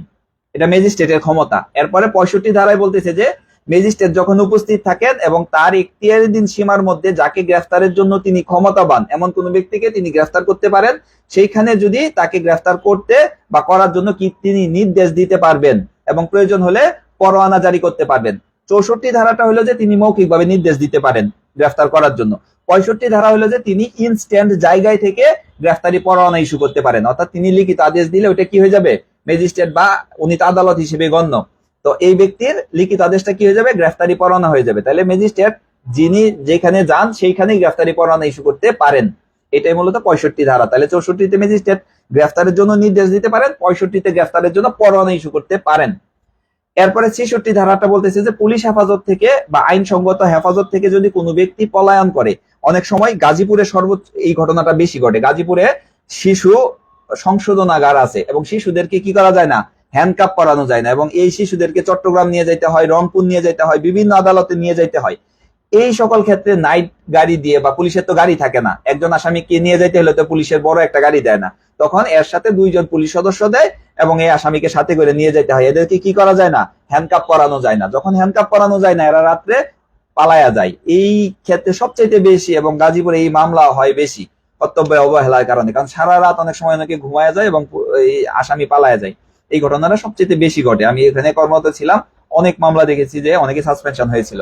এটা ম্যাজিস্ট্রেটের ক্ষমতা। এরপরে 65 ধারায় বলতেছে যে ম্যাজিস্ট্রেট যখন উপস্থিত থাকেন এবং তার এখতিয়ারধীন সীমার মধ্যে যাকে গ্রেফতারের জন্য তিনি ক্ষমতাবান এমন কোন ব্যক্তিকে তিনি গ্রেফতার করতে পারেন, সেইখানে যদি তাকে গ্রেফতার করতে বা করার জন্য কি তিনি নির্দেশ দিতে পারবেন এবং প্রয়োজন হলে পরোয়ানা জারি করতে পারবেন। 64 ধারাটা হলো যে তিনি মৌখিকভাবে নির্দেশ দিতে পারেন গ্রেফতার করার জন্য। 65 ধারা হলো যে তিনি ইনস্ট্যান্ট জায়গায় থেকে গ্রেফতারি পরোয়ানা ইস্যু করতে পারেন, অর্থাৎ তিনি লিখিত আদেশ দিলে ওটা কি হয়ে যাবে? ম্যাজিস্ট্রেট বা উনি আদালত হিসেবে গণ্য। তো এই ব্যক্তির লিখিত আদেশটা কি হয়ে যাবে? গ্রেফতারি পরোয়ানা হয়ে যাবে। তাহলে ম্যাজিস্ট্রেট যিনি যেখানে যান সেইখানেই গ্রেফতারি পরোয়ানা ইস্যু করতে পারেন। এটাই মূলত 65 ধারা। তাহলে 64তে ম্যাজিস্ট্রেট গ্রেফতারের জন্য নির্দেশ দিতে পারেন, 65তে গ্রেফতারের জন্য পরোয়ানা ইস্যু করতে পারেন। এরপরে 66 ধারাটা বলতেছে যে পুলিশ হেফাজত থেকে বা আইনসঙ্গত হেফাজত থেকে যদি কোনো ব্যক্তি পলায়ন করে, অনেক সময় গাজীপুরে সর্বোচ্চ এই ঘটনাটা বেশি ঘটে। গাজীপুরে শিশু সংশোধনাগার আছে এবং শিশুদেরকে কি করা যায় না, হ্যান্ডকাপ পরানো যায় না, এবং এই শিশুদেরকে চট্টগ্রাম নিয়ে যেতে হয়, রংপুর নিয়ে যেতে হয়, বিভিন্ন আদালতে নিয়ে যেতে হয়। এই সকল ক্ষেত্রে নাইট গাড়ি দিয়ে, বা পুলিশের তো গাড়ি থাকে না, একজন আসামিকে নিয়ে যেতে হলে তো পুলিশের বড় একটা গাড়ি দেয় না, তখন এর সাথে 2জন পুলিশ সদস্য দেয় এবং এই আসামিকে সাথে করে নিয়ে যেতে হয়। এদেরকে কি করা যায় না, হ্যান্ডকাপ পরানো যায় না। যখন হ্যান্ডকাপ পরানো যায় না, এরা রাত্রে পালায়া যায়। এই ক্ষেত্রে সবচেয়ে বেশি এবং গাজীপুরে এই মামলা হয় বেশি কর্তব্য অবহেলার কারণে, কারণ সারা রাত অনেক সময় অনেকে ঘুমায় যায় এবং এই আসামি পালায়া যায়। এই ঘটনাটা সবচেয়ে বেশি ঘটে। আমি এখানে কর্মরত ছিলাম, অনেক মামলা দেখেছি যে অনেকে সাসপেনশন হয়েছিল।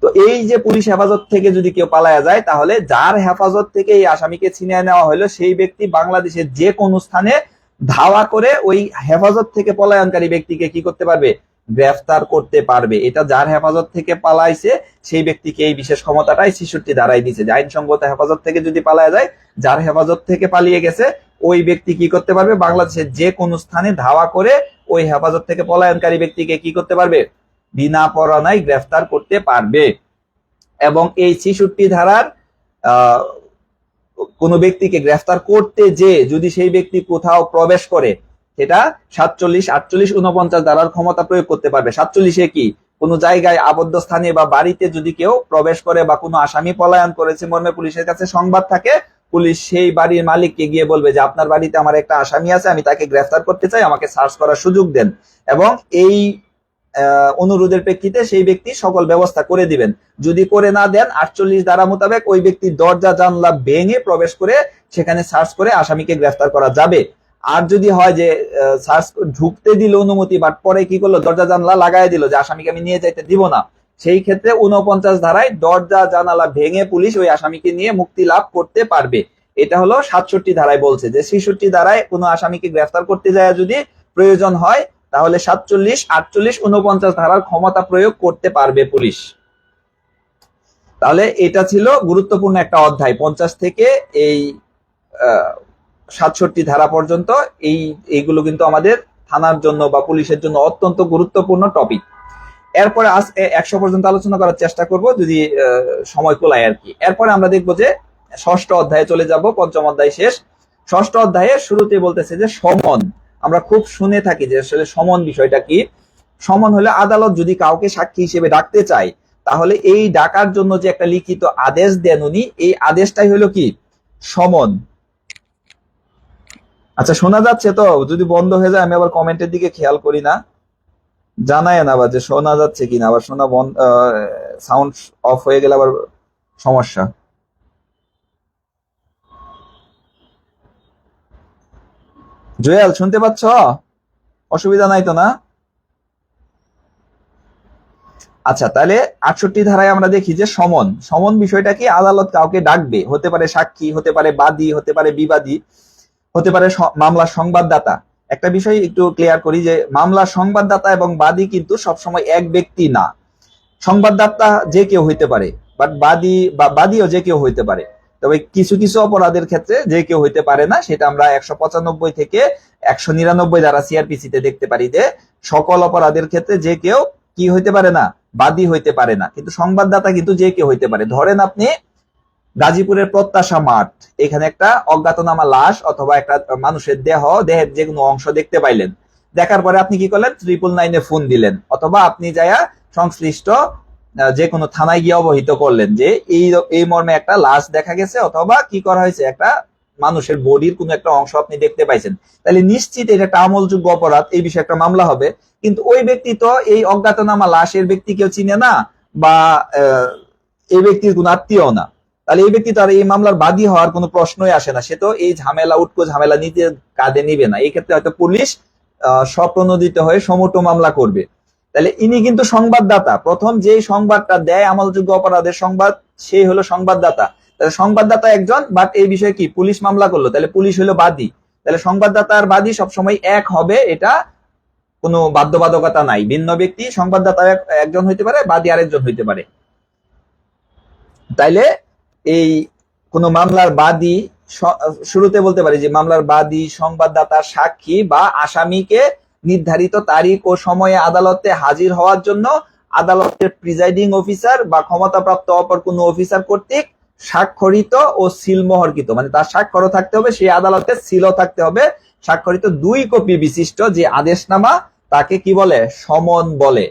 তো এই যে পুলিশ হেফাজত থেকে যদি কেউ পালায়া যায়, তাহলে যার হেফাজত থেকে এই আসামিকে ছিনিয়ে নেওয়া হলো সেই ব্যক্তি বাংলাদেশের যে কোনো স্থানে ধাওয়া করে ওই হেফাজত থেকে পলায়নকারী ব্যক্তিকে কি করতে পারবে, গ্রেফতার করতে পারবে। এটা যার হেফাজত থেকে পালাইছে সেই ব্যক্তিকে এই বিশেষ ক্ষমতাটাই 66 ধারায় দিছে, যে আইনসঙ্গত হেফাজত থেকে যদি পালায়া যায়, যার হেফাজত থেকে পালিয়ে গেছে ওই ব্যক্তি কি করতে পারবে, বাংলাদেশের যে কোনো স্থানে ধাওয়া করে ওই হেফাজত থেকে পলায়নকারী ব্যক্তিকে কি করতে পারবে, বিনা পরোয়ানায় গ্রেফতার করতে পারবে। এবং এই 66 ধারার কোন ব্যক্তিকে গ্রেফতার করতে যে যদি সেই ব্যক্তি কোথাও প্রবেশ করে, সেটা 47, 48, 49 ধারার ক্ষমতা প্রয়োগ করতে পারবে। 47-এ কি, কোন জায়গায় আবদ্ধ স্থানে বা বাড়িতে যদি কেউ প্রবেশ করে বা কোনো আসামি পলায়ন করেছে মর্মে পুলিশের কাছে সংবাদ থাকে, পুলিশ সেই বাড়ির মালিককে গিয়ে বলবে যে আপনার বাড়িতে আমার একটা আসামি আছে, আমি তাকে গ্রেফতার করতে চাই, আমাকে সার্চ করার সুযোগ দেন। এবং এই অনুরোধের প্রেক্ষিতে সেই ব্যক্তি সকল ব্যবস্থা করে দিবেন। যদি করে না দেন, 48 ধারা মোতাবেক ওই ব্যক্তি দরজা জানলা ভেঙে প্রবেশ করে সেখানে সার্চ করে আসামিকে গ্রেফতার করা যাবে। আর যদি হয় যে সার্চ ঢুকতে দিল অনুমতি, বাট পরে কি করলো, দরজা জানলা লাগাই দিল যে আসামিকে আমি নিয়ে যাইতে দিব না, সেই ক্ষেত্রে 49 ধারায় দরজা জানালা ভেঙে পুলিশ ওই আসামিকে নিয়ে মুক্তি লাভ করতে পারবে। এটা হলো 67 ধারায় বলছে যে 66 ধারায় কোনো আসামিকে গ্রেফতার করতে যায় যদি প্রয়োজন হয়, তাহলে 47, 48, 49 ধারার ক্ষমতা প্রয়োগ করতে পারবে পুলিশ। তাহলে এটা ছিল গুরুত্বপূর্ণ একটা অধ্যায়, 50 থেকে এই 67 ধারা পর্যন্ত। এইগুলো কিন্তু আমাদের থানার জন্য বা পুলিশের জন্য অত্যন্ত গুরুত্বপূর্ণ টপিক। এরপরে আজ 100 পর্যন্ত আলোচনা করার চেষ্টা করব যদি সময় কোলায় আর কি। এরপরে আমরা দেখবো যে 6ষ্ঠ অধ্যায়ে চলে যাব, 5ম অধ্যায় শেষ। 6ষ্ঠ অধ্যায়ের শুরুতে বলতেছে যে সমন। আমরা খুব শুনে থাকি যে আসলে সমন বিষয়টা কি। সমন হলে আদালত যদি কাউকে সাক্ষী হিসেবে ডাকতে চায়, তাহলে এই ডাকার জন্য যে একটা লিখিত আদেশ দেন উনি, এই আদেশটাই হলো কি, সমন। আচ্ছা, শোনা যাচ্ছে তো? যদি বন্ধ হয়ে যায় আমি আবার কমেন্টের দিকে খেয়াল করি না, জানায় না আবার যে শোনা যাচ্ছে কিনা, আবার শোনা বন্ধ, সাউন্ড অফ হয়ে গেলে আবার সমস্যা। জুয়েল শুনতে পাচ্ছ? অসুবিধা নাই তো না? আচ্ছা, তাহলে 68 ধারায় আমরা দেখি যে সমন। সমন বিষয়টা কি, আদালত কাউকে ডাকবে, হতে পারে সাক্ষী, হতে পারে বাদী, হতে পারে বিবাদী, হতে পারে মামলার সংবাদদাতা। একটা বিষয় একটু ক্লিয়ার করি যে মামলার সংবাদদাতা এবং বাদী কিন্তু সবসময় এক ব্যক্তি না। সংবাদদাতা যে কেউ হইতে পারে, বাট বাদীও যে কেউ হইতে পারে। তবে কিছু কিছু অপরাধের ক্ষেত্রে যে কেউ হইতে পারে না, সেটা আমরা 195 থেকে 199 ধারা সিআরপিসি তে দেখতে পারি যে সকল অপরাধের ক্ষেত্রে যে কেউ কি হইতে পারে না, বাদী হইতে পারে না। কিন্তু সংবাদদাতা কিন্তু যে কেউ হইতে পারে। ধরেন আপনি গাজীপুরের প্রত্যাশা মাঠ, এখানে একটা অজ্ঞাতনামা লাশ অথবা একটা মানুষের দেহের যে কোনো অংশ দেখতে পাইলেন, দেখার পরে আপনি কি করলেন, 999-এ ফোন দিলেন, অথবা আপনি যায়া সংশ্লিষ্ট যে কোনো থানায় গিয়ে অবহিত করলেন যে এই মর্মে একটা লাশ দেখা গেছে, অথবা কি করা হয়েছে, একটা মানুষের বডির কোনো একটা অংশ আপনি দেখতে পাইছেন। তাহলে নিশ্চিত এটা একটা আমলযোগ্য অপরাধ, এই বিষয়ে একটা মামলা হবে। কিন্তু ওই ব্যক্তি তো এই অজ্ঞাতনামা লাশের ব্যক্তি কেউ চিনে না, বা এই ব্যক্তির কোনো আত্মীয় না। তাহলে এই ব্যক্তি তো আর এই মামলার বাদী হওয়ার কোনো প্রশ্নই আসে না। সে তো এই উটকো ঝামেলা নিজের কাঁধে নিবে না। এই ক্ষেত্রে হয়তো পুলিশ স্বপ্রণোদিত হয়ে সমুটো মামলা করবে। তাহলে ইনি কিন্তু সংবাদদাতা। প্রথম যে সংবাদটা দেয় আমলযোগ্য অপরাধের সংবাদ, সেই হলো সংবাদদাতা। তাহলে সংবাদদাতা একজন, বাট এই বিষয়ে কি পুলিশ মামলা করলো, তাহলে পুলিশ হলো বাদী। তাহলে সংবাদদাতা আর বাদী সবসময় এক হবে, এটা কোনো বাধ্যবাধকতা নাই। ভিন্ন ব্যক্তি, সংবাদদাতা একজন হইতে পারে, বাদী আরেকজন হইতে পারে। তাইলে এই কোনো মামলার বাদী, শুরুতে বলতে পারি যে মামলার বাদী, সংবাদদাতা, সাক্ষী বা আসামিকে নির্ধারিত তারিখ ও সময়ে আদালতে হাজির হওয়ার জন্য আদালতের প্রিজাইডিং অফিসার বা ক্ষমতাপ্রাপ্ত অপর কোনো অফিসার কর্তৃক স্বাক্ষরিত ও সিলমোহরকৃত, মানে তার স্বাক্ষরও থাকতে হবে, সেই আদালতে সিলও থাকতে হবে, স্বাক্ষরিত 2 কপি বিশিষ্ট যে আদেশনামা তাকে কি বলে? সমন বলে।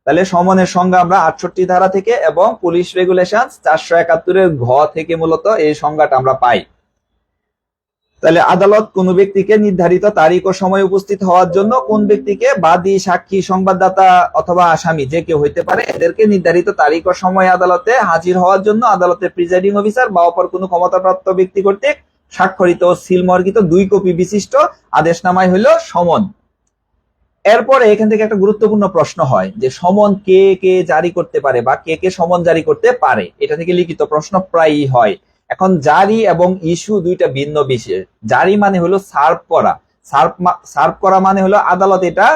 তাহলে সমনের সংজ্ঞা আমরা 68 ধারা থেকে এবং পুলিশ রেগুলেশন 471 এর ঘ থেকে মূলত এই সংজ্ঞাটা আমরা পাই। তাহলে আদালত কোন ব্যক্তিকে নির্ধারিত তারিখ ও সময় উপস্থিত হওয়ার জন্য, কোন ব্যক্তিকে বাদী, সাক্ষী, সংবাদদাতা অথবা আসামি যে কেউ হইতে পারে, এদেরকে নির্ধারিত তারিখ ও সময় আদালতে হাজির হওয়ার জন্য আদালতের প্রিজাইডিং অফিসার বা অপর কোনো ক্ষমতাপ্রাপ্ত ব্যক্তি কর্তৃক স্বাক্ষরিত ও সিলমোহরকৃত 2 কপি বিশিষ্ট আদেশনামাই হলো সমন। এরপরে এখান থেকে একটা গুরুত্বপূর্ণ প্রশ্ন হয় যে সমন কে কে জারি করতে পারে বা কে কে সমন জারি করতে পারে, এটা থেকে লিখিত প্রশ্ন প্রায়ই হয়। এখন জারি এবং ইস্যু দুইটা ভিন্ন বিষয়। জারি মানে হলো সার্ভ করা, সার্ভ করা মানে হলো আদালত এটা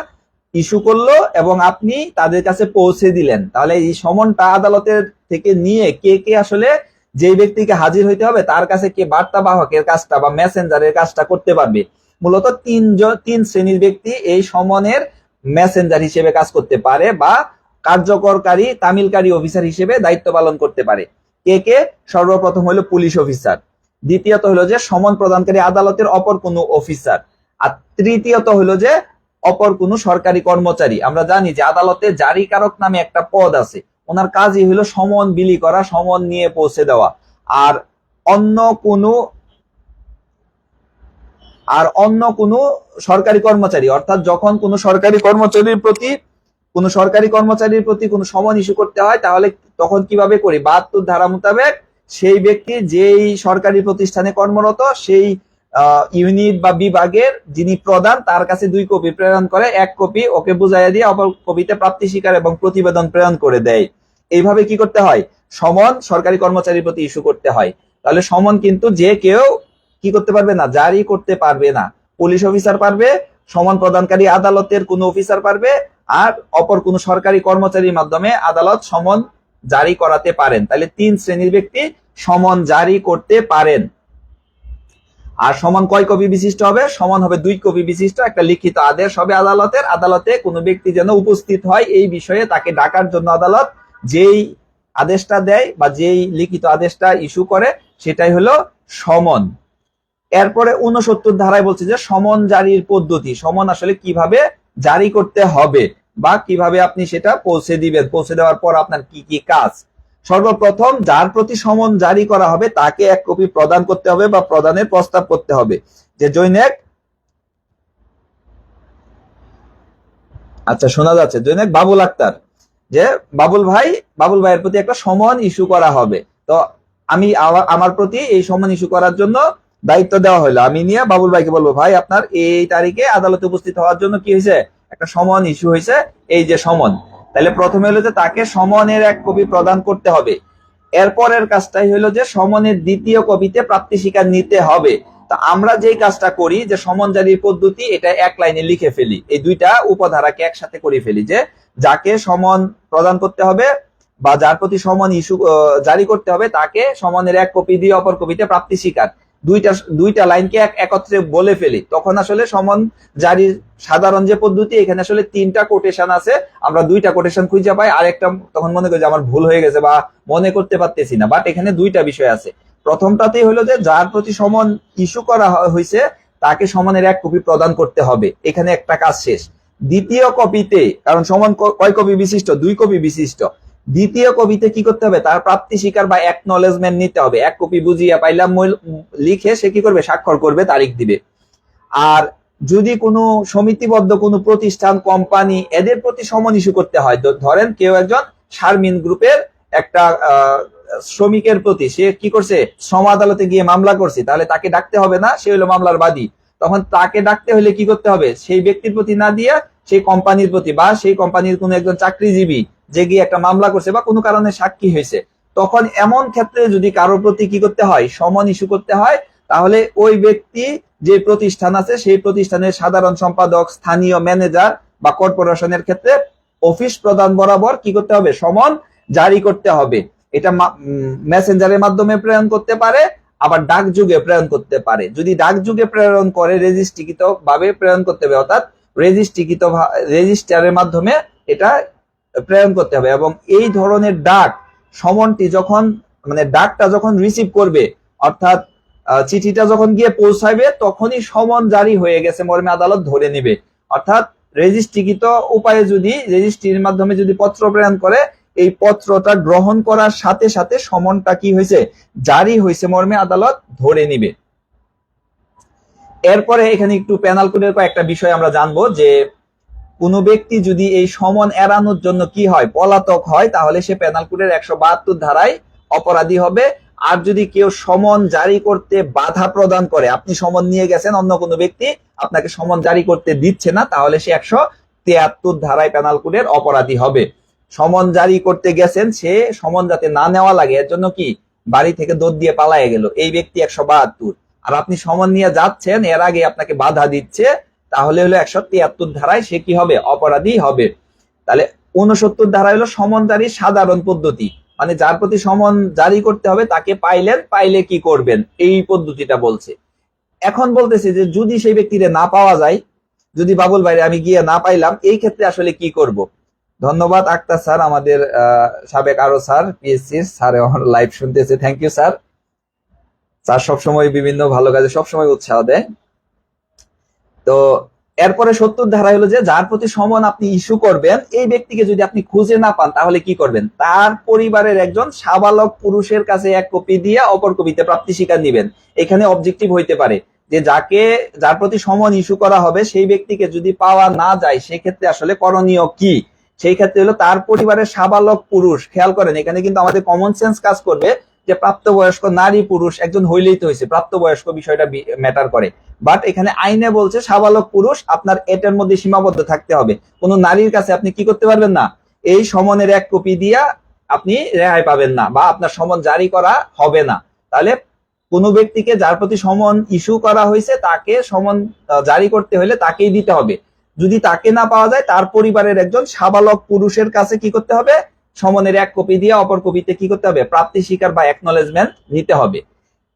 ইস্যু করলো এবং আপনি তাদের কাছে পৌঁছে দিলেন। তাহলে এই সমনটা আদালতের থেকে নিয়ে কে কে আসলে যে ব্যক্তিকে হাজির হইতে হবে তার কাছে কে বার্তা বাহকের কাজটা বা মেসেঞ্জারের কাজটা করতে পারবে। মূলত তিন শ্রেণীর ব্যক্তি এই সমনের মেসেঞ্জার হিসেবে কাজ করতে পারে বা কার্যকরকারী তামিলকারী অফিসার হিসেবে দায়িত্ব পালন করতে পারে। কে কে? সর্বপ্রথম হলো পুলিশ অফিসার, দ্বিতীয়ত হলো যে সমন প্রদানকারী আদালতের অপর কোনো অফিসার, আর তৃতীয়ত হলো যে অপর কোনো সরকারি কর্মচারী। আমরা জানি যে আদালতে জারিকারক নামে একটা পদ আছে, ওনার কাজই হলো সমন বিলি করা, সমন নিয়ে পৌঁছে দেওয়া। আর অন্য কোনো সরকারি কর্মচারী, অর্থাৎ যখন কোনো সরকারি কর্মচারীর প্রতি কোনো সমন ইস্যু করতে হয়, তাহলে তখন কিভাবে করি? 72 ধারা মোতাবেক সেই ব্যক্তি যেই সরকারি প্রতিষ্ঠানে কর্মরত সেই ইউনিট বা বিভাগের যিনি প্রধান তার কাছে 2 কপি প্রেরণ করে, 1 কপি ওকে বুঝাইয়া দিয়ে অপর কপিতে প্রাপ্তি স্বীকার এবং প্রতিবেদন প্রেরণ করে দেয়। এইভাবে কি করতে হয়? সমন সরকারি কর্মচারীর প্রতি ইস্যু করতে হয়। তাহলে সমন কিন্তু যে কেউ কি করতে পারবে না? জারি করতে পারবে না। পুলিশ অফিসার পারবে, সমন প্রদানকারী আদালতের কোনো অফিসার পারবে, আর অপর কোনো সরকারি কর্মচারীর মাধ্যমে আদালত সমন জারি করাতে পারেন। তাহলে 3 শ্রেণীর ব্যক্তি সমন জারি করতে পারেন। আর সমন কয় কপি বিশিষ্ট হবে? সমন হবে 2 কপি বিশিষ্ট একটা লিখিত আদেশ হবে আদালতের। আদালতে কোনো ব্যক্তি যেন উপস্থিত হয় এই বিষয়ে তাকে ডাকার জন্য আদালত যেই আদেশটা দেয় বা যেই লিখিত আদেশটা ইস্যু করে সেটাই হলো সমন। এরপরে 69 ধারায় বলছে যে সমন জারির পদ্ধতি, সমন আসলে কিভাবে জারি করতে হবে বা কিভাবে আপনি সেটা পৌঁছে দিবেন, পৌঁছে দেওয়ার পর আপনার কি কি কাজ। সর্বপ্রথম যার প্রতি সমন জারি করা হবে তাকে 1 কপি প্রদান করতে হবে বা প্রদানের প্রস্তাব করতে হবে। যে জৈনেক, আচ্ছা শোনা যাচ্ছে, জৈনেক বাবুল আক্তার, যে বাবুল ভাইয়ের প্রতি একটা সমন ইস্যু করা হবে, তো আমি আমার প্রতি এই সমন ইস্যু করার জন্য দায়িত্ব দেওয়া হলো। আমি নিয়ে বাবুল ভাইকে বলবো, ভাই আপনার এই তারিখে আদালতে উপস্থিত হওয়ার জন্য কি হয়েছে? একটা সমন ইস্যু হয়েছে, এই যে সমন। তাহলে প্রথমে হলো যে তাকে সমনের 1 কপি প্রদান করতে হবে। এরপরের কাজটাই হলো যে সমনের 2য় কপিতে প্রাপ্তি স্বীকার নিতে হবে। তা আমরা যেই কাজটা করি যে সমন জারির পদ্ধতি, এটা 1 লাইনে লিখে ফেলি, এই দুইটা উপধারাকে একসাথে করে ফেলি, যে যাকে সমন প্রদান করতে হবে বা যার প্রতি সমন ইস্যু জারি করতে হবে তাকে সমনের 1 কপি দিয়ে অপর কপিতে প্রাপ্তি স্বীকার, দুইটা লাইনকে একত্রে বলে ফেলি। তখন আসলে সমন জারির সাধারণ যে পদ্ধতি, এখানে আসলে 3টা কোটেশন আছে, আমরা 2টা কোটেশন খুঁজে পাই, আর একটা তখন মনে করি যে আমার ভুল হয়ে গেছে বা মনে করতে পারতেছি না, বাট এখানে 2টা বিষয় আছে। প্রথমটাতেই হলো যে যার প্রতি সমন ইস্যু করা হয়েছে তাকে সমনের 1 কপি প্রদান করতে হবে, এখানে একটা কাজ শেষ। দ্বিতীয় কপিতে, কারণ সমন কয় কপি বিশিষ্ট? 2 কপি বিশিষ্ট। দ্বিতীয় কপিতে কি করতে হবে? তার প্রাপ্তি স্বীকার বা অ্যাকনলেজমেন্ট নিতে হবে। 1 কপি বুঝিয়া পাইলাম লিখে সে কি করবে? স্বাক্ষর করবে, তারিখ দিবে। আর যদি কোনো সমিতিবদ্ধ কোনো প্রতিষ্ঠান, কোম্পানি, এদের প্রতি সমন ইস্যু করতে হয়, ধরেন কেউ একজন শারমিন গ্রুপের একটা শ্রমিকের প্রতি সে কি করছে? শ্রম আদালতে গিয়ে মামলা করছে, তাহলে তাকে ডাকতে হবে না? সে হলো মামলার বাদী। তখন তাকে ডাকতে হলে কি করতে হবে? সেই ব্যক্তির প্রতি না দিয়ে সেই কোম্পানির প্রতি বা সেই কোম্পানির কোনো একজন চাকরিজীবী যে গিয়ে একটা মামলা করছে বা কোনো কারণে সাক্ষী হয়েছে, তখন এমন ক্ষেত্রে যদি কারোর প্রতি কি করতে হয়? সমন ইস্যু করতে হয়, তাহলে ওই ব্যক্তি যে প্রতিষ্ঠান আছে সেই প্রতিষ্ঠানের সাধারণ সম্পাদক, স্থানীয় ম্যানেজার বা কর্পোরেশনের ক্ষেত্রে অফিস প্রধান বরাবর কি করতে হবে? সমন জারি করতে হবে। এটা মেসেঞ্জারের মাধ্যমে প্রেরণ করতে পারে, আবার ডাক যুগে প্রেরণ করতে পারে। যদি ডাক যুগে প্রেরণ করে রেজিস্ট্রিকৃত ভাবে প্রেরণ করতে হবে, অর্থাৎ রেজিস্টারের মাধ্যমে এটা প্রেরণ করতে হবে। এবং এই ধরনের ডাক সমনটি যখন মানে ডাকটা যখন রিসিভ করবে, অর্থাৎ চিঠিটা যখন গিয়ে পৌঁছাবে, তখনই সমন জারি হয়ে গেছে মর্মে আদালত ধরে নিবে। অর্থাৎ রেজিস্ট্রিকৃত উপায়ে যদি রেজিস্ট্রির মাধ্যমে যদি পত্র প্রেরণ করে, এই পত্রটা গ্রহণ করার সাথে সাথে সমনটা কি হয়েছে, জারি হয়েছে মর্মে আদালত ধরে নিবে। এরপরে এখানে একটু পেনাল কোডের কয়েকটা বিষয় আমরা জানবো, যে কোনো ব্যক্তি যদি এই সমন এড়ানোর জন্য কি হয়, পলাতক হয়, তাহলে সে পেনাল কোডের 172 ধারায় অপরাধী হবে। আর যদি কেউ সমন জারি করতে বাধা প্রদান করে, আপনি সমন নিয়ে গেছেন, অন্য কোনো ব্যক্তি আপনাকে সমন জারি করতে দিচ্ছে না, তাহলে সে 173 ধারায় পেনাল কোডের অপরাধী হবে। সমন জারি করতে গেছেন, সে সমন যাতে না নেওয়া লাগে এর জন্য কি বাড়ি থেকে দৌড় দিয়ে পালায়ে গেল, এই ব্যক্তি 172। আর আপনি সমন নিয়ে যাচ্ছেন, এর আগে আপনাকে বাধা দিচ্ছে, তাহলে হলো 173 ধারায় সে কি হবে, অপরাধী হবে। তাহলে 69 ধারা হলো সমন জারির সাধারণ পদ্ধতি, মানে যার প্রতি সমন জারি করতে হবে তাকে পাইলে কি করবেন, এই পদ্ধতিটা বলছে। এখন বলতেছে যে যদি সেই ব্যক্তিরে না পাওয়া যায়, যদি বাবুল ভাইরে আমি গিয়ে না পাইলাম, এই ক্ষেত্রে আসলে কি করব। ধন্যবাদ আক্তার স্যার, আমাদের সাবেক আরো স্যার, পিএসসি স্যার লাইভ শুনতেছে, থ্যাংক ইউ স্যার। স্যার সবসময় বিভিন্ন ভালো কাজে সবসময় উৎসাহ দেয়। তো এরপরে 70 ধারা হলো যে যার প্রতি সমন আপনি ইস্যু করবেন, এই ব্যক্তিকে যদি আপনি খুঁজে না পান, তাহলে কি করবেন, তার পরিবারের একজন সাবালক পুরুষের কাছে এক কপি দিয়ে অপর কপিতে প্রাপ্তি স্বীকার দিবেন। এখানে অবজেক্টিভ হইতে পারে যে যার প্রতি সমন ইস্যু করা হবে, সেই ব্যক্তিকে যদি পাওয়া না যায়, সেক্ষেত্রে আসলে করণীয় কি। সেই ক্ষেত্রে হলো তার পরিবারের সাবালক পুরুষ, খেয়াল করেন এখানে কিন্তু আমাদের কমন সেন্স কাজ করবে, যে প্রাপ্তবয়স্ক নারী পুরুষ একজন হইলেই তো হয়েছে, প্রাপ্তবয়স্ক বিষয়টা ম্যাটার করে। বাট এখানে আইনে বলছে সাবালক পুরুষ, আপনার এটার মধ্যে সীমাবদ্ধ থাকতে হবে। কোন নারীর কাছে আপনি কি করতে পারবেন না, এই সমনের এক কপি দিয়া আপনি রেহাই পাবেন না, বা আপনার সমন জারি করা হবে না। তাহলে কোন ব্যক্তিকে যার প্রতি সমন ইস্যু করা হয়েছে, তাকে সমন জারি করতে হলে তাকেই দিতে হবে। যদি তাকে না পাওয়া যায়, তার পরিবারের একজন সাবালক পুরুষের কাছে কি করতে হবে, সমনের এক কপি দিয়ে অপর কপিতে কি করতে হবে, প্রাপ্তি স্বীকার বা একনলেজমেন্ট নিতে হবে।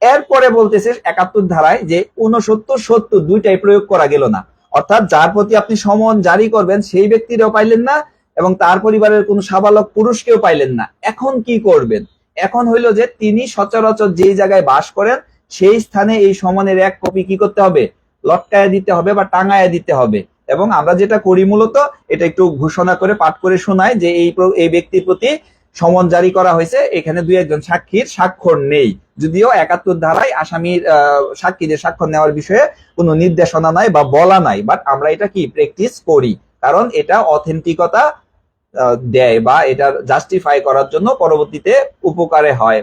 এরপরে বলতেছে 71 ধারায় যে 69 70 দুইটাই প্রয়োগ করা গেল না, অর্থাৎ যার প্রতি আপনি সমন জারি করবেন সেই ব্যক্তিরও পাইলেন না, এবং তার পরিবারের কোন সাবালক পুরুষকেও পাইলেন না। এখন কি করবেন, এখন হইলো যে তিনি সচরাচর যেই জায়গায় বাস করেন, সেই স্থানে এই সমনের এক কপি কি করতে হবে, লটকায় দিতে হবে বা টাঙায় দিতে হবে। এবং আমরা যেটা করি মূলত, এটা একটু ঘোষণা করে পাঠ করে শোনাই যে এই ব্যক্তির প্রতি সমন জারি করা হয়েছে, এখানে দুই একজন সাক্ষীর স্বাক্ষর নেই। যদিও 71 ধারায় আসামির সাক্ষীদের স্বাক্ষর নেওয়ার বিষয়ে কোনো নির্দেশনা নাই বা বলা নাই, বাট আমরা এটা কি প্র্যাকটিস করি, কারণ এটা অথেন্টিকতা দেয় বা এটা জাস্টিফাই করার জন্য পরবর্তীতে উপকারে হয়।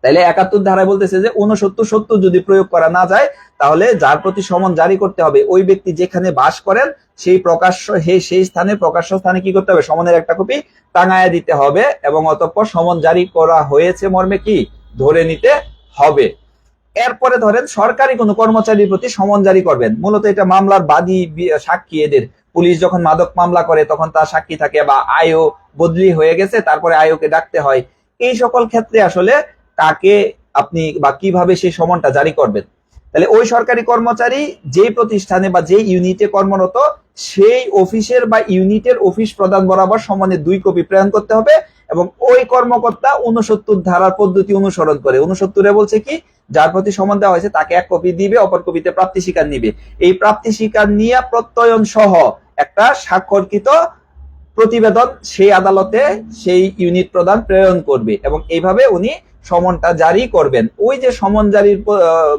তাইলে 71 ধারায় বলতেছে যে 69 70 যদি প্রয়োগ করা না যায়, তাহলে যার প্রতি সমন জারি করতে হবে, ওই ব্যক্তি যেখানে বাস করেন সেই স্থানে প্রকাশ্য স্থানে কি করতে হবে, সমনের একটা কপি টাঙায় দিতে হবে, এবং অতঃপর সমন জারি করা হয়েছে মর্মে কি ধরে নিতে হবে। এরপরে ধরেন সরকারি কোনো কর্মচারীর প্রতি সমন জারি করবেন, মূলত এটা মামলার বাদী সাক্ষী, এদের পুলিশ যখন মাদক মামলা করে তখন তার সাক্ষী থাকে, বা আয়ও বদলি হয়ে গেছে তারপরে আয়োকে ডাকতে হয়। এই সকল ক্ষেত্রে আসলে কাকে আপনি বা কিভাবে সেই সমনটা জারি করবেন। তাহলে ওই সরকারি কর্মচারী যে প্রতিষ্ঠানে বা যে ইউনিটে কর্মরত, সেই অফিসের বা ইউনিটের অফিস প্রধান বরাবর সমনের 2 কপি প্রেরণ করতে হবে, এবং ওই কর্মকর্তা 69 ধারার পদ্ধতি অনুসরণ করে। 69-এ বলছে কি, যার প্রতি সমন দেওয়া হয়েছে তাকে এক কপি দিবে, অপর কপিতে প্রাপ্তি স্বীকার নিবে। এই প্রাপ্তি স্বীকার নিয়ে প্রত্যয়ন সহ একটা স্বাক্ষরকৃত প্রতিবেদন সেই আদালতে সেই ইউনিট প্রধান প্রেরণ করবে, এবং এইভাবে উনি সমনটা জারি করবেন। ওই যে সমন জারির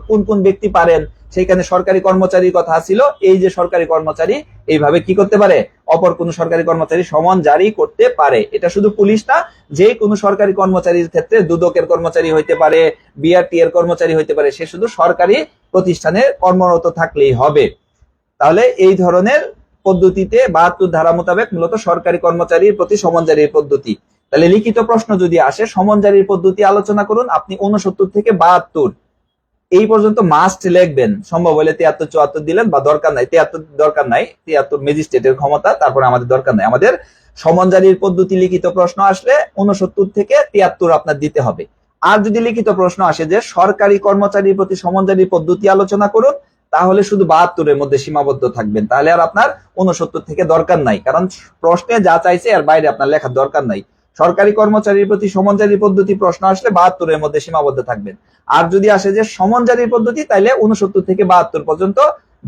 কোন কোন ব্যক্তি পারেন, সেখানে সরকারি কর্মচারীর কথা ছিল, এই যে সরকারি কর্মচারী এইভাবে কি করতে পারে, অপর কোন সরকারি কর্মচারী সমন জারি করতে পারে। এটা শুধু পুলিশ না, যে কোনো সরকারি কর্মচারীর ক্ষেত্রে, দুদকের কর্মচারী হইতে পারে, বিআরটি এর কর্মচারী হইতে পারে, সে শুধু সরকারি প্রতিষ্ঠানে কর্মরত থাকলেই হবে। তাহলে এই ধরনের পদ্ধতিতে 72 ধারা মোতাবেক মূলত সরকারি কর্মচারীর প্রতি সমন জারির পদ্ধতি। তাহলে লিখিত প্রশ্ন যদি আসে সমন জারির পদ্ধতি আলোচনা করুন, আপনি 69 থেকে 72 এই পর্যন্ত মাস্ট লিখবেন, সম্ভব হলে 73 74 দিলেন, বা দরকার নাই 73 দরকার নাই, 73 ম্যাজিস্ট্রেটের ক্ষমতা, তারপরে আমাদের দরকার নাই। আমাদের সমন জারির পদ্ধতি লিখিত প্রশ্ন আসলে 69 থেকে 73 আপনার দিতে হবে। আর যদি লিখিত প্রশ্ন আসে যে সরকারি কর্মচারীর প্রতি সমন জারির পদ্ধতি আলোচনা করুন, তাহলে শুধু 72 মধ্যে সীমাবদ্ধ থাকবেন, তাহলে আর আপনার 69 থেকে দরকার নাই, কারণ প্রশ্নে যা চাইছে এর বাইরে আপনার লেখার দরকার নাই। সরকারি কর্মচারীর প্রতি সমন জারির পদ্ধতি প্রশ্ন আসলে 72 মধ্যে সীমাবদ্ধ থাকবেন। আর যদি আসে যে সমন জারির পদ্ধতি, তাইলে 69 থেকে 72 পর্যন্ত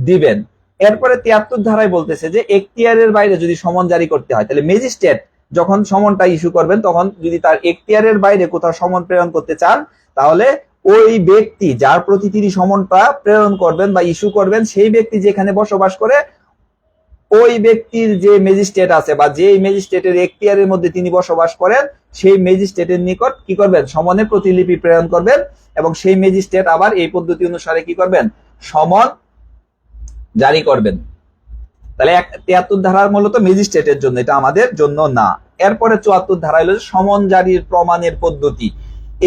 দিবেন। এরপরে 73 ধারায় বলতেছে যে এখতিয়ারের বাইরে যদি সমন জারি করতে হয়, তাহলে ম্যাজিস্ট্রেট যখন সমনটা ইস্যু করবেন, তখন যদি তার এখতিয়ারের বাইরে কোথাও সমন প্রেরণ করতে চান, তাহলে ওই ব্যক্তি যার প্রতি তিনি সমনটা প্রেরণ করবেন বা ইস্যু করবেন, সেই ব্যক্তি যেখানে বসবাস করে, ওই ব্যক্তির যে ম্যাজিস্ট্রেট আছে বা যে ম্যাজিস্ট্রেটের এখতিয়ারের মধ্যে তিনি বসবাস করেন, সেই ম্যাজিস্ট্রেটের নিকট কি করবেন, সমনের প্রতিলিপি প্রেরণ করবেন, এবং সেই ম্যাজিস্ট্রেট আবার এই পদ্ধতি অনুসারে কি করবেন, সমন জারি করবেন। তাহলে 73 ধারার মূলত ম্যাজিস্ট্রেটের জন্য, এটা আমাদের জন্য না। এরপরে 74 ধারা হলো সমন জারির প্রমাণের পদ্ধতি।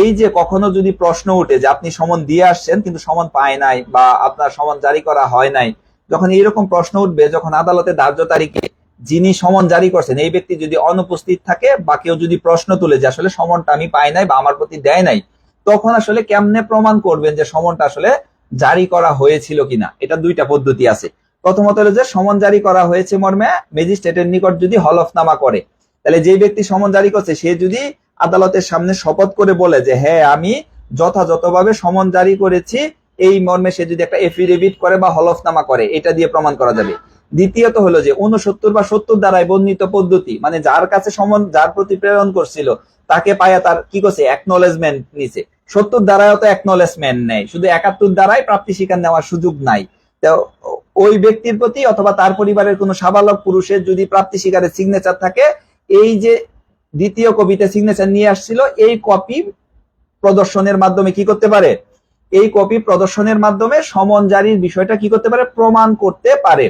এই যে কখনো যদি প্রশ্ন উঠে যে আপনি সমন দিয়ে আসছেন কিন্তু সমন পায় নাই, বা আপনার সমন জারি করা হয় নাই, যখন এইরকম প্রশ্ন উঠবে, যখন আদালতে ধার্য তারিখে যিনি সমন জারি করছেন এই ব্যক্তি যদি অনুপস্থিত থাকে, বা কেউ যদি প্রশ্ন তুলে যে আসলে সমনটা আমি পাই নাই বা আমার প্রতি দেয় নাই, তখন আসলে কেমনে প্রমাণ করবেন যে সমনটা আসলে জারি করা হয়েছিল কিনা? এটা দুইটা পদ্ধতি আছে। প্রথমত হলো যে সমন জারি করা হয়েছে মর্মে ম্যাজিস্ট্রেটের নিকট যদি হলফনামা করে, তাহলে যে ব্যক্তি সমন জারি করছে সে যদি আদালতের সামনে শপথ করে বলে যে হ্যাঁ আমি যথাযথভাবে সমন জারি করেছি, এই মর্মে সে যদি একটা এফিডেভিট করে বা হলফনামা করে, এটা দিয়ে প্রমাণ করা যাবে। দ্বিতীয়ত হলো যে 69 বা 70 দ্বারায় বর্ণিত পদ্ধতি, মানে যার কাছে সমন, যার প্রতি প্রেরণ করছিল, তাকে পায়া তার কি করছে, অ্যাকনলেজমেন্ট নিছে। 70 দ্বারাও তো অ্যাকনলেজমেন্ট নেই, শুধু 71 দ্বারাই প্রাপ্তি স্বীকার নেওয়ার সুযোগ নাই। তো ওই ব্যক্তির প্রতি অথবা তার পরিবারের কোনো সাবালক পুরুষের যদি প্রাপ্তি স্বীকারের সিগনেচার থাকে, এই যে দ্বিতীয় কপিতে সিগনেচার নিয়ে আসছিল, এই কপি প্রদর্শনের মাধ্যমে কি করতে পারে, এই কপি প্রদর্শনের মাধ্যমে সমন জারির বিষয়টা কি করতে পারে, প্রমাণ করতে পারে।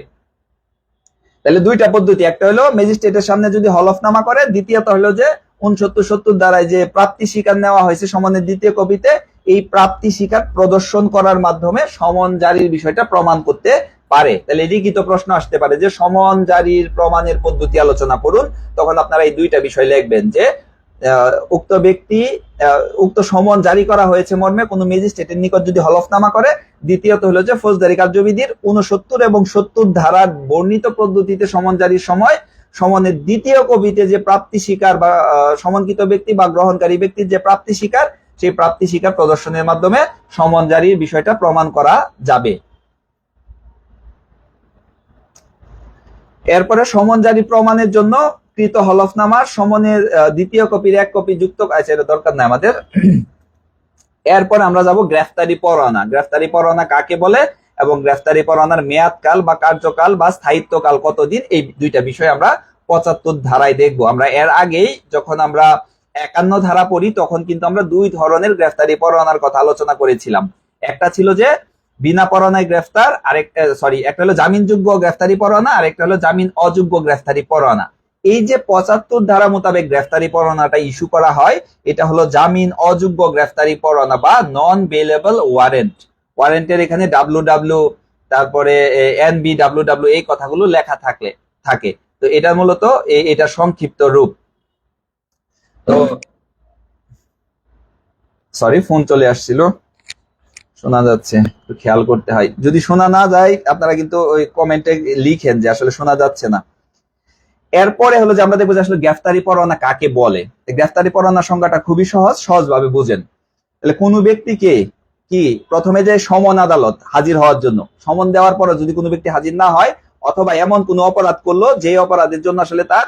তাহলে দুইটা পদ্ধতি, একটা হলো ম্যাজিস্ট্রেটের সামনে যদি হলফনামা করে, দ্বিতীয়ত হলো যে 69-70 দ্বারায় যে প্রাপ্তি স্বীকার নেওয়া হয়েছে সমনের দ্বিতীয় কপিতে, এই প্রাপ্তি স্বীকার প্রদর্শন করার মাধ্যমে সমন জারির বিষয়টা প্রমাণ করতে পারে। তাহলে লিখিত প্রশ্ন আসতে পারে যে সমন জারির প্রমাণের পদ্ধতি আলোচনা করুন, তখন আপনারা এই দুইটা বিষয় লিখবেন যে উক্ত ব্যক্তি উক্ত সমন জারি করা হয়েছে মর্মে কোন ম্যাজিস্ট্রেটের নিকট যদি হলফনামা করে, দ্বিতীয়ত হলো যে ফৌজদারি কার্যবিধির 69 এবং 70 ধারার বর্ণিত পদ্ধতিতে সমন জারির সময় সমনের দ্বিতীয় কপিতে যে প্রাপ্তি স্বীকার বা সমনকৃত ব্যক্তি বা গ্রহণকারী ব্যক্তির যে প্রাপ্তি স্বীকার, সেই প্রাপ্তি স্বীকার প্রদর্শনের মাধ্যমে সমন জারির বিষয়টা প্রমাণ করা যাবে। এরপরে সমন জারি প্রমাণের জন্য কৃত হলফনামার সমনের দ্বিতীয় কপির এক কপি যুক্ত আছে, এটা দরকার নাই আমাদের। এরপরে আমরা যাব গ্রেফতারি পরোয়ানা। গ্রেফতারি পরোয়ানা কাকে বলে এবং গ্রেফতারি পরোয়ানার মেয়াদকাল বা কার্যকাল বা স্থায়িত্বকাল কতদিন, এই দুইটা বিষয় আমরা 75 ধারায় দেখবো। আমরা এর আগেই যখন আমরা 51 ধারা পড়ি, তখন কিন্তু আমরা দুই ধরনের গ্রেফতারি পরোয়ানার কথা আলোচনা করেছিলাম। একটা ছিল যে বিনা পরোয়ানায় গ্রেফতার, একটা হলো জামিনযোগ্য গ্রেফতারি পরোয়ানা, আর একটা হলো জামিন অযোগ্য গ্রেফতারি পরোয়ানা। এই যে 75 ধারা মোতাবেক গ্রেফতারি পরোয়ানাটা ইস্যু করা হয়, এটা হলো জামিন অযোগ্য গ্রেফতারি পরোয়ানা বা নন বেলেবল ওয়ারেন্ট। ওয়ারেন্টের এখানে WW তারপরে NBWW এই কথাগুলো লেখা থাকে। তো এটা মূলত এটা সংক্ষিপ্ত রূপ। তো সরি, ফোন চলে আসছিল, শোনা যাচ্ছে, একটু খেয়াল করতে হয়। যদি শোনা না যায় আপনারা কিন্তু ওই কমেন্টে লিখেন যে আসলে শোনা যাচ্ছে না। এরপরে হলো যে আমরা দেখবো যে আসলে গ্রেফতারি পরোয়ানা কাকে বলে। গ্রেফতারি পরোয়ানার সংজ্ঞাটা খুবই সহজভাবে বুঝেন। তাহলে কোনো ব্যক্তিকে কি প্রথমে যে সমন আদালত হাজির হওয়ার জন্য, সমন দেওয়ার পরে যদি কোনো ব্যক্তি হাজির না হয়, অথবা এমন কোনো অপরাধ করলো যে অপরাধের জন্য আসলে তার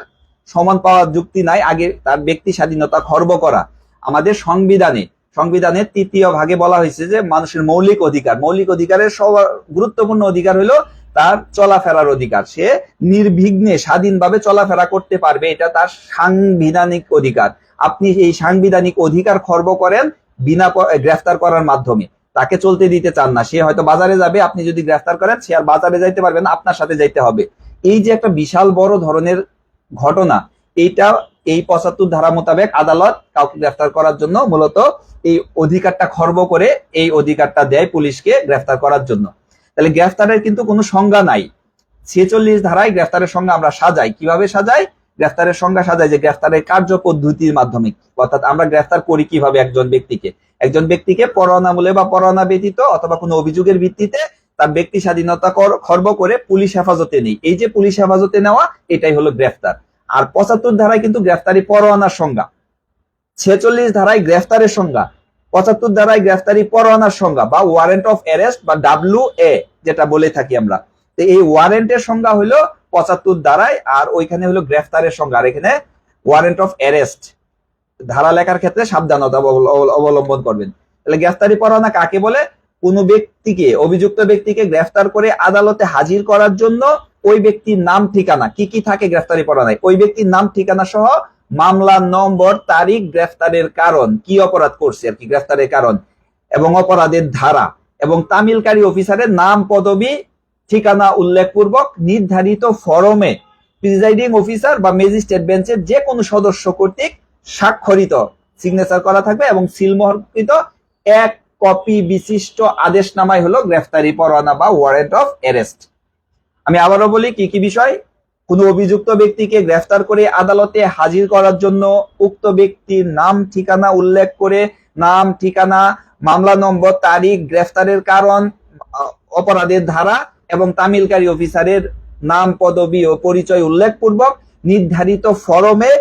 সমন পাওয়ার যুক্তি নাই, আগে তার ব্যক্তি স্বাধীনতা খর্ব করা। আমাদের সংবিধানের 3য় ভাগে বলা হয়েছে যে মানুষের মৌলিক অধিকারের গুরুত্বপূর্ণ অধিকার হলো তার চলাফেরার অধিকার। সে নির্বিঘ্নে স্বাধীনভাবে চলাফেরা করতে পারবে, এটা তার সাংবিধানিক অধিকার। আপনি এই সাংবিধানিক অধিকার খর্ব করেন বিনা গ্রেফতার করার মাধ্যমে। তাকে চলতে দিতে চান না, সে হয়তো বাজারে যাবে, আপনি যদি গ্রেফতার করেন সে আর বাজারে যাইতে পারবে না, আপনার সাথে যাইতে হবে। এই যে একটা বিশাল বড় ধরনের ঘটনা, এই 75 ধারা মোতাবেক আদালত কাউকে গ্রেফতার করার জন্য মূলত এই অধিকারটা খর্ব করে এই অধিকারটা দেয় পুলিশকে গ্রেফতার করার জন্য। তাহলে গ্রেফতারের কিন্তু কোনো সংজ্ঞা নাই। 46 ধারায় গ্রেফতারের সংজ্ঞা আমরা সাজাই। কিভাবে সাজাই? গ্রেফতারের সংজ্ঞা সাজাই যে গ্রেফতারের কার্য পদ্ধতির মাধ্যমে, অর্থাৎ আমরা গ্রেফতার করি কিভাবে একজন ব্যক্তিকে পরোয়ানামূলক বা পরোয়ানা ব্যতীত অথবা কোনো অভিযোগের ভিত্তিতে তার ব্যক্তি স্বাধীনতা খর্ব করে পুলিশ হেফাজতে নেই। এই যে পুলিশ হেফাজতে নেওয়া, এটাই হলো গ্রেফতার। আর 75 ধারায় কিন্তু গ্রেফতারি পরোয়ানার সংজ্ঞা, 46 ধারায় গ্রেফতারের সংজ্ঞা, 75 ধারায় গ্রেফতারি পরোয়ানার সংজ্ঞা বা ওয়ারেন্ট অফ অ্যারেস্ট বা WA যেটা বলে থাকি আমরা। তো এই ওয়ারেন্টের সংজ্ঞা হলো 75 ধারায়, আর ওইখানে হলো গ্রেফতারের সংজ্ঞা। আর এখানে ওয়ারেন্ট অফ অ্যারেস্ট ধারা লেখার ক্ষেত্রে সাবধানতা অবলম্বন করবেন। তাহলে গ্রেফতারি পরোয়ানা কাকে বলে? কোনো ব্যক্তিকে, অভিযুক্ত ব্যক্তিকে গ্রেফতার করে আদালতে হাজির করার জন্য ওই ব্যক্তির নাম ঠিকানা, কি কি থাকে গ্রেফতারি পরোয়ানায়, ওই ব্যক্তির নাম ঠিকানা সহ মামলার নম্বর, তারিখ, গ্রেফতারের কারণ, কি অপরাধ করছে আর কি গ্রেফতারের কারণ, এবং অপরাধের ধারা, এবং তামিলকারী অফিসারের নাম, পদবি, ঠিকানা উল্লেখপূর্বক নির্ধারিত ফরমে প্রিজাইডিং অফিসার বা ম্যাজিস্ট্রেট বেঞ্চের যে কোনো সদস্য কর্তৃক স্বাক্ষরিত সিগনেচার করা থাকবে এবং সিলমোহরকৃত এক কপি বিশিষ্ট আদেশনামাই হলো গ্রেফতারি পরোয়ানা বা ওয়ারেন্ট অফ অ্যারেস্ট। আমি আবারও বলি কি কি বিষয়। কোনো অভিযুক্ত ব্যক্তিকে গ্রেফতার করে আদালতে হাজির করার জন্য উক্ত ব্যক্তির নাম ঠিকানা উল্লেখ করে নাম, ঠিকানা, মামলা নম্বর, তারিখ, গ্রেফতারের কারণ, অপরাধের ধারা এবং তামিলকারী অফিসারের নাম, পদবি ও পরিচয় উল্লেখপূর্বক নির্ধারিত ফরমে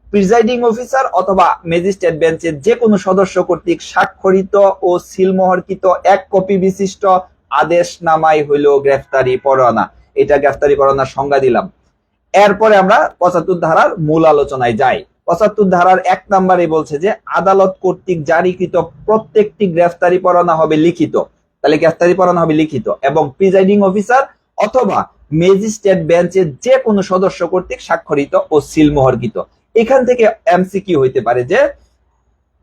প্রিজাইডিং অফিসার অথবা ম্যাজিস্ট্রেট বেঞ্চের যে কোনো সদস্য কর্তৃক স্বাক্ষরিত ও সিলমোহরকৃত এক কপি বিশিষ্ট আদেশনামাই হইল গ্রেফতারি পরোয়ানা। এটা গ্রেফতারি পরোয়ানার সংজ্ঞা দিলাম। এরপরে আমরা 75 ধারার মূল আলোচনায় যাই। 75 ধারার 1 নম্বরে বলছে যে আদালত কর্তৃক জারিকৃত প্রত্যেকটি গ্রেফতারি পরোয়ানা হবে লিখিত। তাহলে গ্রেফতারি পরোয়ানা হবে লিখিত এবং প্রিজাইডিং অফিসার অথবা ম্যাজিস্ট্রেট বেঞ্চের যে কোনো সদস্য কর্তৃক স্বাক্ষরিত ও সিলমোহরকৃত। এখান থেকে এমসিকিউ হইতে পারে যে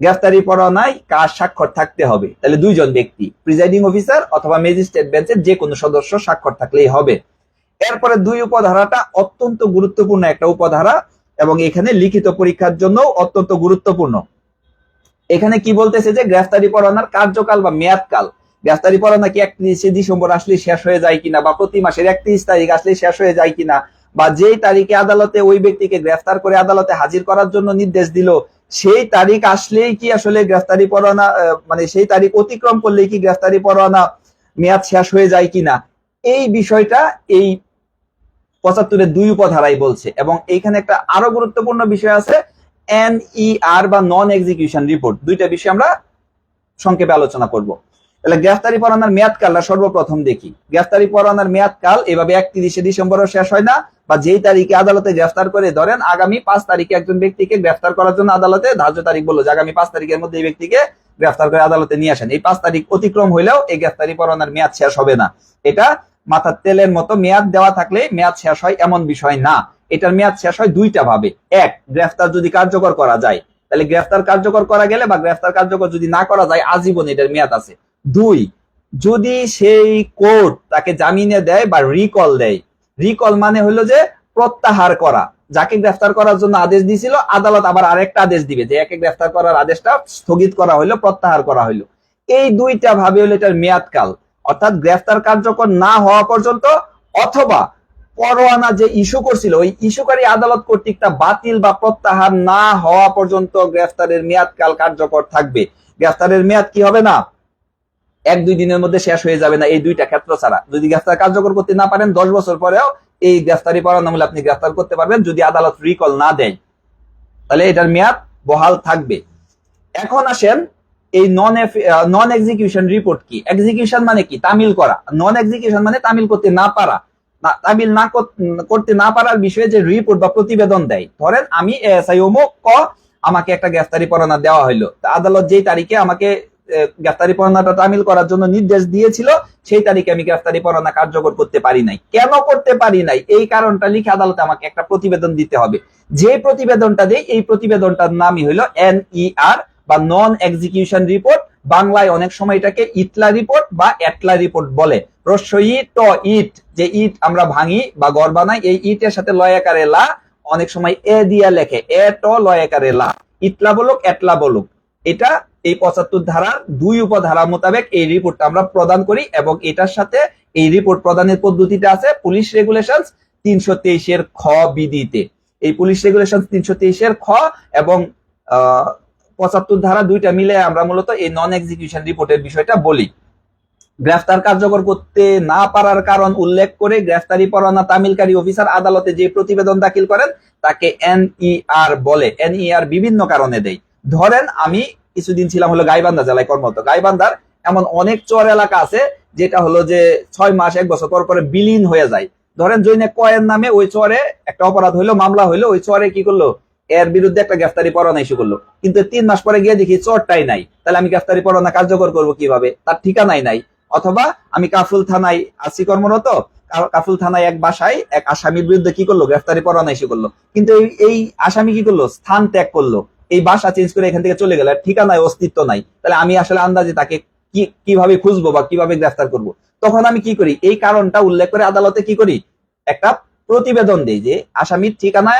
গ্রেফতারি পরোয়ানায় কার স্বাক্ষর থাকতে হবে? তাহলে দুইজন ব্যক্তি, প্রিজাইডিং অফিসার অথবা ম্যাজিস্ট্রেট বেঞ্চের যে কোনো সদস্য স্বাক্ষর থাকলেই হবে। এরপরে 2 উপধারাটা অত্যন্ত গুরুত্বপূর্ণ একটা উপধারা এবং এখানে লিখিত পরীক্ষার জন্য অত্যন্ত গুরুত্বপূর্ণ। এখানে কি বলতেছে যে গ্রেফতারি পরোয়ানার কার্যকাল বা মেয়াদকাল, গ্রেফতারি পরোয়ানা কি 31 ডিসেম্বর আসলে শেষ হয়ে যায় কিনা, বা প্রতি মাসের 31 তারিখ আসলে শেষ হয়ে যায় কিনা, বা যেই তারিখে আদালতে ওই ব্যক্তিকে গ্রেফতার করে আদালতে হাজির করার জন্য নির্দেশ দিল সেই তারিখ আসলেই কি আসলে গ্রেফতারি পরোয়ানা, মানে সেই তারিখ অতিক্রম করলেই কি গ্রেফতারি পরোয়ানা মেয়াদ শেষ হয়ে যায় কিনা, এই বিষয়টা এই 75-এর 2 উপধারাই বলছে। এবং এইখানে একটা আরো গুরুত্বপূর্ণ বিষয় আছে, NER বা নন এক্সিকিউশন রিপোর্ট। দুইটা বিষয় আমরা সংক্ষেপে আলোচনা করব। তাহলে গ্রেফতারি পরোয়ানার মেয়াদকালটা সর্বপ্রথম দেখি। গ্রেফতারি পরোয়ানার মেয়াদকাল এভাবে 31 ডিসেম্বরও শেষ হয় না, বা যেই তারিখে আদালতে গ্রেফতার করে, ধরেন আগামী 5 তারিখে একজন ব্যক্তিকে গ্রেফতার করার জন্য আদালতে ধার্য তারিখ বললো যে আগামী 5 তারিখের মধ্যে এই ব্যক্তিকে গ্রেফতার করে আদালতে নিয়ে আসেন। এই 5 তারিখ অতিক্রম হইলেও এই গ্রেফতারি পরোয়ানার মেয়াদ শেষ হবে না। এটা মাথার তেলের মতো, মেয়াদ দেওয়া থাকলে মেয়াদ শেষ হয় এমন বিষয় না। এটার মেয়াদ শেষ হয় দুইটা ভাবে। এক, গ্রেফতার যদি কার্যকর করা যায়, তাহলে গ্রেফতার কার্যকর করা গেলে বা গ্রেফতার কার্যকর যদি না করা যায় আজীবন এটার মেয়াদ আছে। 2, যদি সেই কোর্ট তাকে জামিনে দেয় বা রিকল দেয়। রিকল মানে হলো যে প্রত্যাহার করা, যাকে গ্রেফতার করার জন্য আদেশ দিয়েছিল আদালত আবার আরেকটা আদেশ দিবে যে একে গ্রেফতার করার আদেশটা স্থগিত করা হইলো, প্রত্যাহার করা হইলো। এই দুইটা ভাবে হলো এটার মেয়াদকাল, অর্থাৎ গ্রেফতার কার্যকর না হওয়া পর্যন্ত অথবা পরোয়ানা যে ইস্যু করছিল ওই ইস্যুকারী আদালত কর্তৃক তা বাতিল বা প্রত্যাহার না হওয়া পর্যন্ত গ্রেফতারের মেয়াদকাল কার্যকর থাকবে। গ্রেফতারের মেয়াদ কি হবে না, 1-2 দিনের মধ্যে শেষ হয়ে যাবে না। এই দুইটা ক্ষেত্র ছাড়া যদি গ্রেফতার কার্যকর করতে না পারেন 10 বছর পরেও এই গ্রেফতারি পরোয়ানা আমলে আপনি গ্রেফতার করতে পারবেন যদি আদালত রিকল না দেয়, তাহলে এটার মেয়াদ বহাল থাকবে। এখন আসেন এই নন এক্সিকিউশন রিপোর্ট কি। এক্সিকিউশন মানে কি, তামিল করা। নন এক্সিকিউশন মানে তামিল করতে না পারা, তামিল না করতে না পারার বিষয়ে যে রিপোর্ট বা প্রতিবেদন দেয়। ধরেন আমি এএসআই অমুক আমাকে একটা গ্রেফতারি পরোয়ানা দেওয়া হইলো, আদালত যেই তারিখে আমাকে গ্রেফতারি পরোয়ানাটা তামিল করার জন্য নির্দেশ দিয়েছিল সেই তারিখে আমি গ্রেফতারি পরোয়ানা কার্যকর করতে পারি নাই। কেন করতে পারি নাই এই কারণটা লিখে আদালতে আমাকে একটা প্রতিবেদন দিতে হবে। যে প্রতিবেদনটা দেয় এই প্রতিবেদনটার নামই হলো NER বা নন এক্সিকিউশন রিপোর্ট। বাংলায় অনেক সময় এটাকে ইটলা রিপোর্ট বা এটলা রিপোর্ট বলে। ইট, যে ইট আমরা ভাঙি বা ঘর বানাই, এই ইটের সাথে লয় আকারে লা, অনেক সময় এ দিয়া লেখে, এ ট লয়কারে লা, ইটলা বলুক এটলা বলুক। এটা এই 75 ধারার 2 উপধারা মোতাবেক এই রিপোর্টটা আমরা প্রদান করি, এবং এটার সাথে এই রিপোর্ট প্রদানের পদ্ধতিটা আছে পুলিশ রেগুলেশন 323 এর খ বিধিতে। এই পুলিশ রেগুলেশন 323 এর খ এবং 75 ধারা দুইটা মিলে আমরা মূলত এই নন এক্সিকিউশন রিপোর্টের বিষয়টা বলি। গ্রেফতার কার্যকর করতে না পারার কারণ উল্লেখ করে গ্রেফতারি পরোয়ানা তামিলকারী অফিসার আদালতে যে প্রতিবেদন দাখিল করেন তাকে এনইআর বলে। এনইআর বিভিন্ন কারণে দেয়। ধরেন আমি কিছুদিন ছিলাম হলো গাইবান্ধা জেলায় কর্মরত। গাইবান্ধার এমন অনেক চর এলাকা আছে যেটা হলো যে 6 মাস 1 বছর পর পরে বিলীন হয়ে যায়। ধরেন জৈনে কয়ের নামে ওই চরে একটা অপরাধ হইলো, মামলা হইলো, ওই চরে কি করলো, এর বিরুদ্ধে একটা গ্রেফতারি পরোয়ানা ইস্যু করলো, কিন্তু 3 মাস পরে গিয়ে দেখি চরটাই নাই। তাহলে আমি গ্রেফতারি পরোয়ানা কার্যকর করবো কিভাবে? তার ঠিকানাই নাই। অথবা আমি কাফরুল থানায় আছি কর্মরত, কাফরুল থানায় এক বাসায় এক আসামির বিরুদ্ধে কি করলো, গ্রেফতারি পরোয়ানা ইস্যু করলো, কিন্তু এই আসামি কি করলো, স্থান ত্যাগ করলো, এই বাসা চেঞ্জ করে এখান থেকে চলে গেল, ঠিকানায় অস্তিত্ব নাই। তাহলে আমি আসলে আন্দাজে তাকে কিভাবে খুঁজবো বা কিভাবে গ্রেফতার করব? তখন আমি কি করি, এই কারণটা উল্লেখ করে আদালতে কি করি, একটা প্রতিবেদন দেই যে আসামির ঠিকানা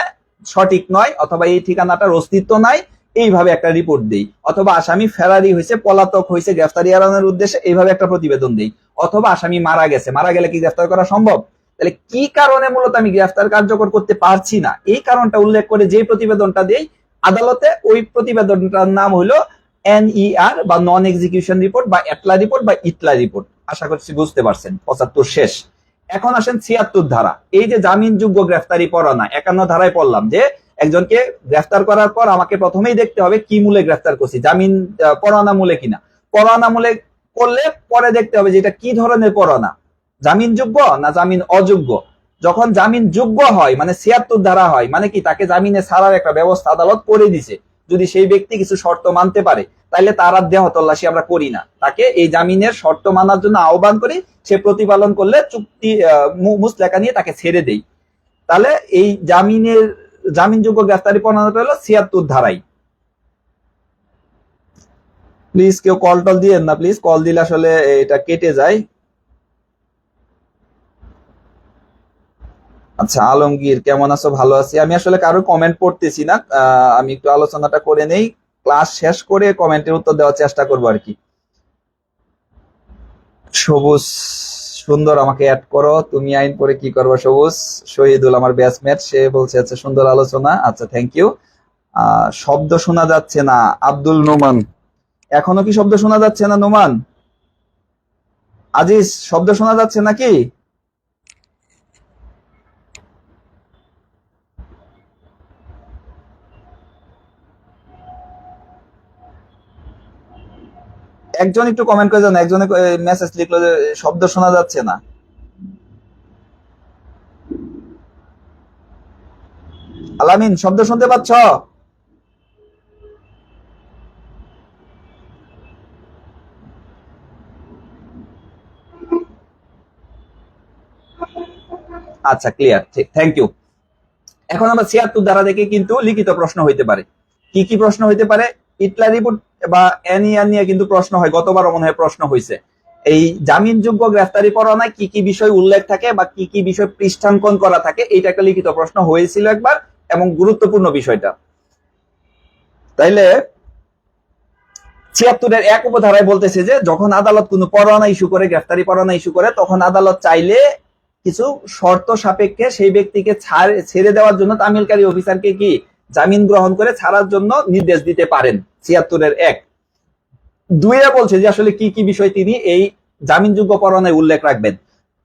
সঠিক নয়, অথবা এই ঠিকানাটার অস্তিত্ব নাই, এইভাবে একটা রিপোর্ট দেই। অথবা আসামি ফেরারি হয়েছে, পলাতক হয়েছে গ্রেফতারি এড়ানোর উদ্দেশ্যে, এইভাবে একটা প্রতিবেদন দেই। অথবা আসামি মারা গেছে, মারা গেলে কি গ্রেফতার করা সম্ভব? তাহলে কি কারণে মূলত আমি গ্রেফতার কার্যকর করতে পারছি না, এই কারণটা উল্লেখ করে যে প্রতিবেদনটা দেই আদালতে, ওই প্রতিবেদনটার নাম হলো এনইআর বা নন এক্সিকিউশন রিপোর্ট বা এটলা রিপোর্ট বা ইটলা রিপোর্ট। আশা করছি বুঝতে পারছেন। 75 শেষ। এখন আসেন 76 ধারা। এই যে জামিনযোগ্য গ্রেফতারি পরোয়ানা, 51 ধারায় পড়লাম যে একজনকে গ্রেফতার করার পর আমাকে প্রথমেই দেখতে হবে কি মূলে গ্রেফতার করছি, জামিন পরোয়ানা মূলে কিনা। পরোয়ানা মূলে করলে পরে দেখতে হবে যে এটা কি ধরনের পরোয়ানা, জামিনযোগ্য না জামিন অযোগ্য। যখন জামিন যোগ্য হয় মানে 76 ধারা হয়, মানে কি তাকে জামিনে ছাড়ার একটা ব্যবস্থা আদালত করে দিছে। যদি সেই ব্যক্তি কিছু শর্ত মানতে পারে তাহলে তার আর দেহ তল্লাশি আমরা করি না, তাকে এই জামিনের শর্ত মানার জন্য আহ্বান করি, সে প্রতিপালন করলে চুক্তি মুসলেখা নিয়ে তাকে ছেড়ে দেই। তাহলে এই জামিনযোগ্য গ্রেফতারি পরোয়ানাটা হলো 76 ধারাই। প্লিজ কেউ কল টল দিয়েন না, প্লিজ কল দিলে আসলে এটা কেটে যায়। আচ্ছা আলমগীর কেমন আছো? ভালো আছি। আমি আসলে কারো কমেন্ট পড়তেছি না, আমি একটু আলোচনাটা করে নেই, ক্লাস শেষ করে কমেন্টের উত্তর দেওয়ার চেষ্টা করবো আর কি। সবুজ সুন্দর আমাকে অ্যাড করো, তুমি আইন পরে কি করবো? সবুজ শহীদুল আমার ব্যাচমেট, সে বলছে আচ্ছা সুন্দর আলোচনা, আচ্ছা থ্যাংক ইউ। শব্দ শোনা যাচ্ছে না, আব্দুল নোমান। এখনো কি শব্দ শোনা যাচ্ছে না নোমান? আজিজ শব্দ শোনা যাচ্ছে নাকি? একজন একটু কমেন্ট করে জানো, একজনে মেসেজ লিখলো যে শব্দ শোনা যাচ্ছে না। আলামিন শব্দ শুনতে পাচ্ছ? আচ্ছা ক্লিয়ার, ঠিক, থ্যাংক ইউ। এখন আমরা 76 ধারা দেখে কিন্তু লিখিত প্রশ্ন হইতে পারে। কি কি প্রশ্ন হইতে পারে? ইটলা রিপোর্ট বা এনইআর নিয়ে কিন্তু প্রশ্ন হয়, গতবারও মনে হয় প্রশ্ন হয়েছে। এই জামিনযোগ্য গ্রেফতারি পরোয়ানায় কি কি বিষয় উল্লেখ থাকে বা কি কি বিষয় পৃষ্ঠাঙ্কন করা থাকে, এইটা একটা লিখিত প্রশ্ন হয়েছিল একবার, এবং গুরুত্বপূর্ণ বিষয়টা। তাইলে 76-এর 1 উপধারায় বলতেছে যে যখন আদালত কোনো পরোয়ানা ইস্যু করে, গ্রেফতারি পরোয়ানা ইস্যু করে, তখন আদালত চাইলে কিছু শর্ত সাপেক্ষে সেই ব্যক্তিকে ছেড়ে দেওয়ার জন্য তামিলকারী অফিসারকে কি জামিন গ্রহণ করে ছাড়ার জন্য নির্দেশ দিতে পারেন। 76-এর 1। 2 বলছে যে আসলে কি কি বিষয় তিনি এই জামিনযোগ্য পরোয়ানায় উল্লেখ রাখবেন।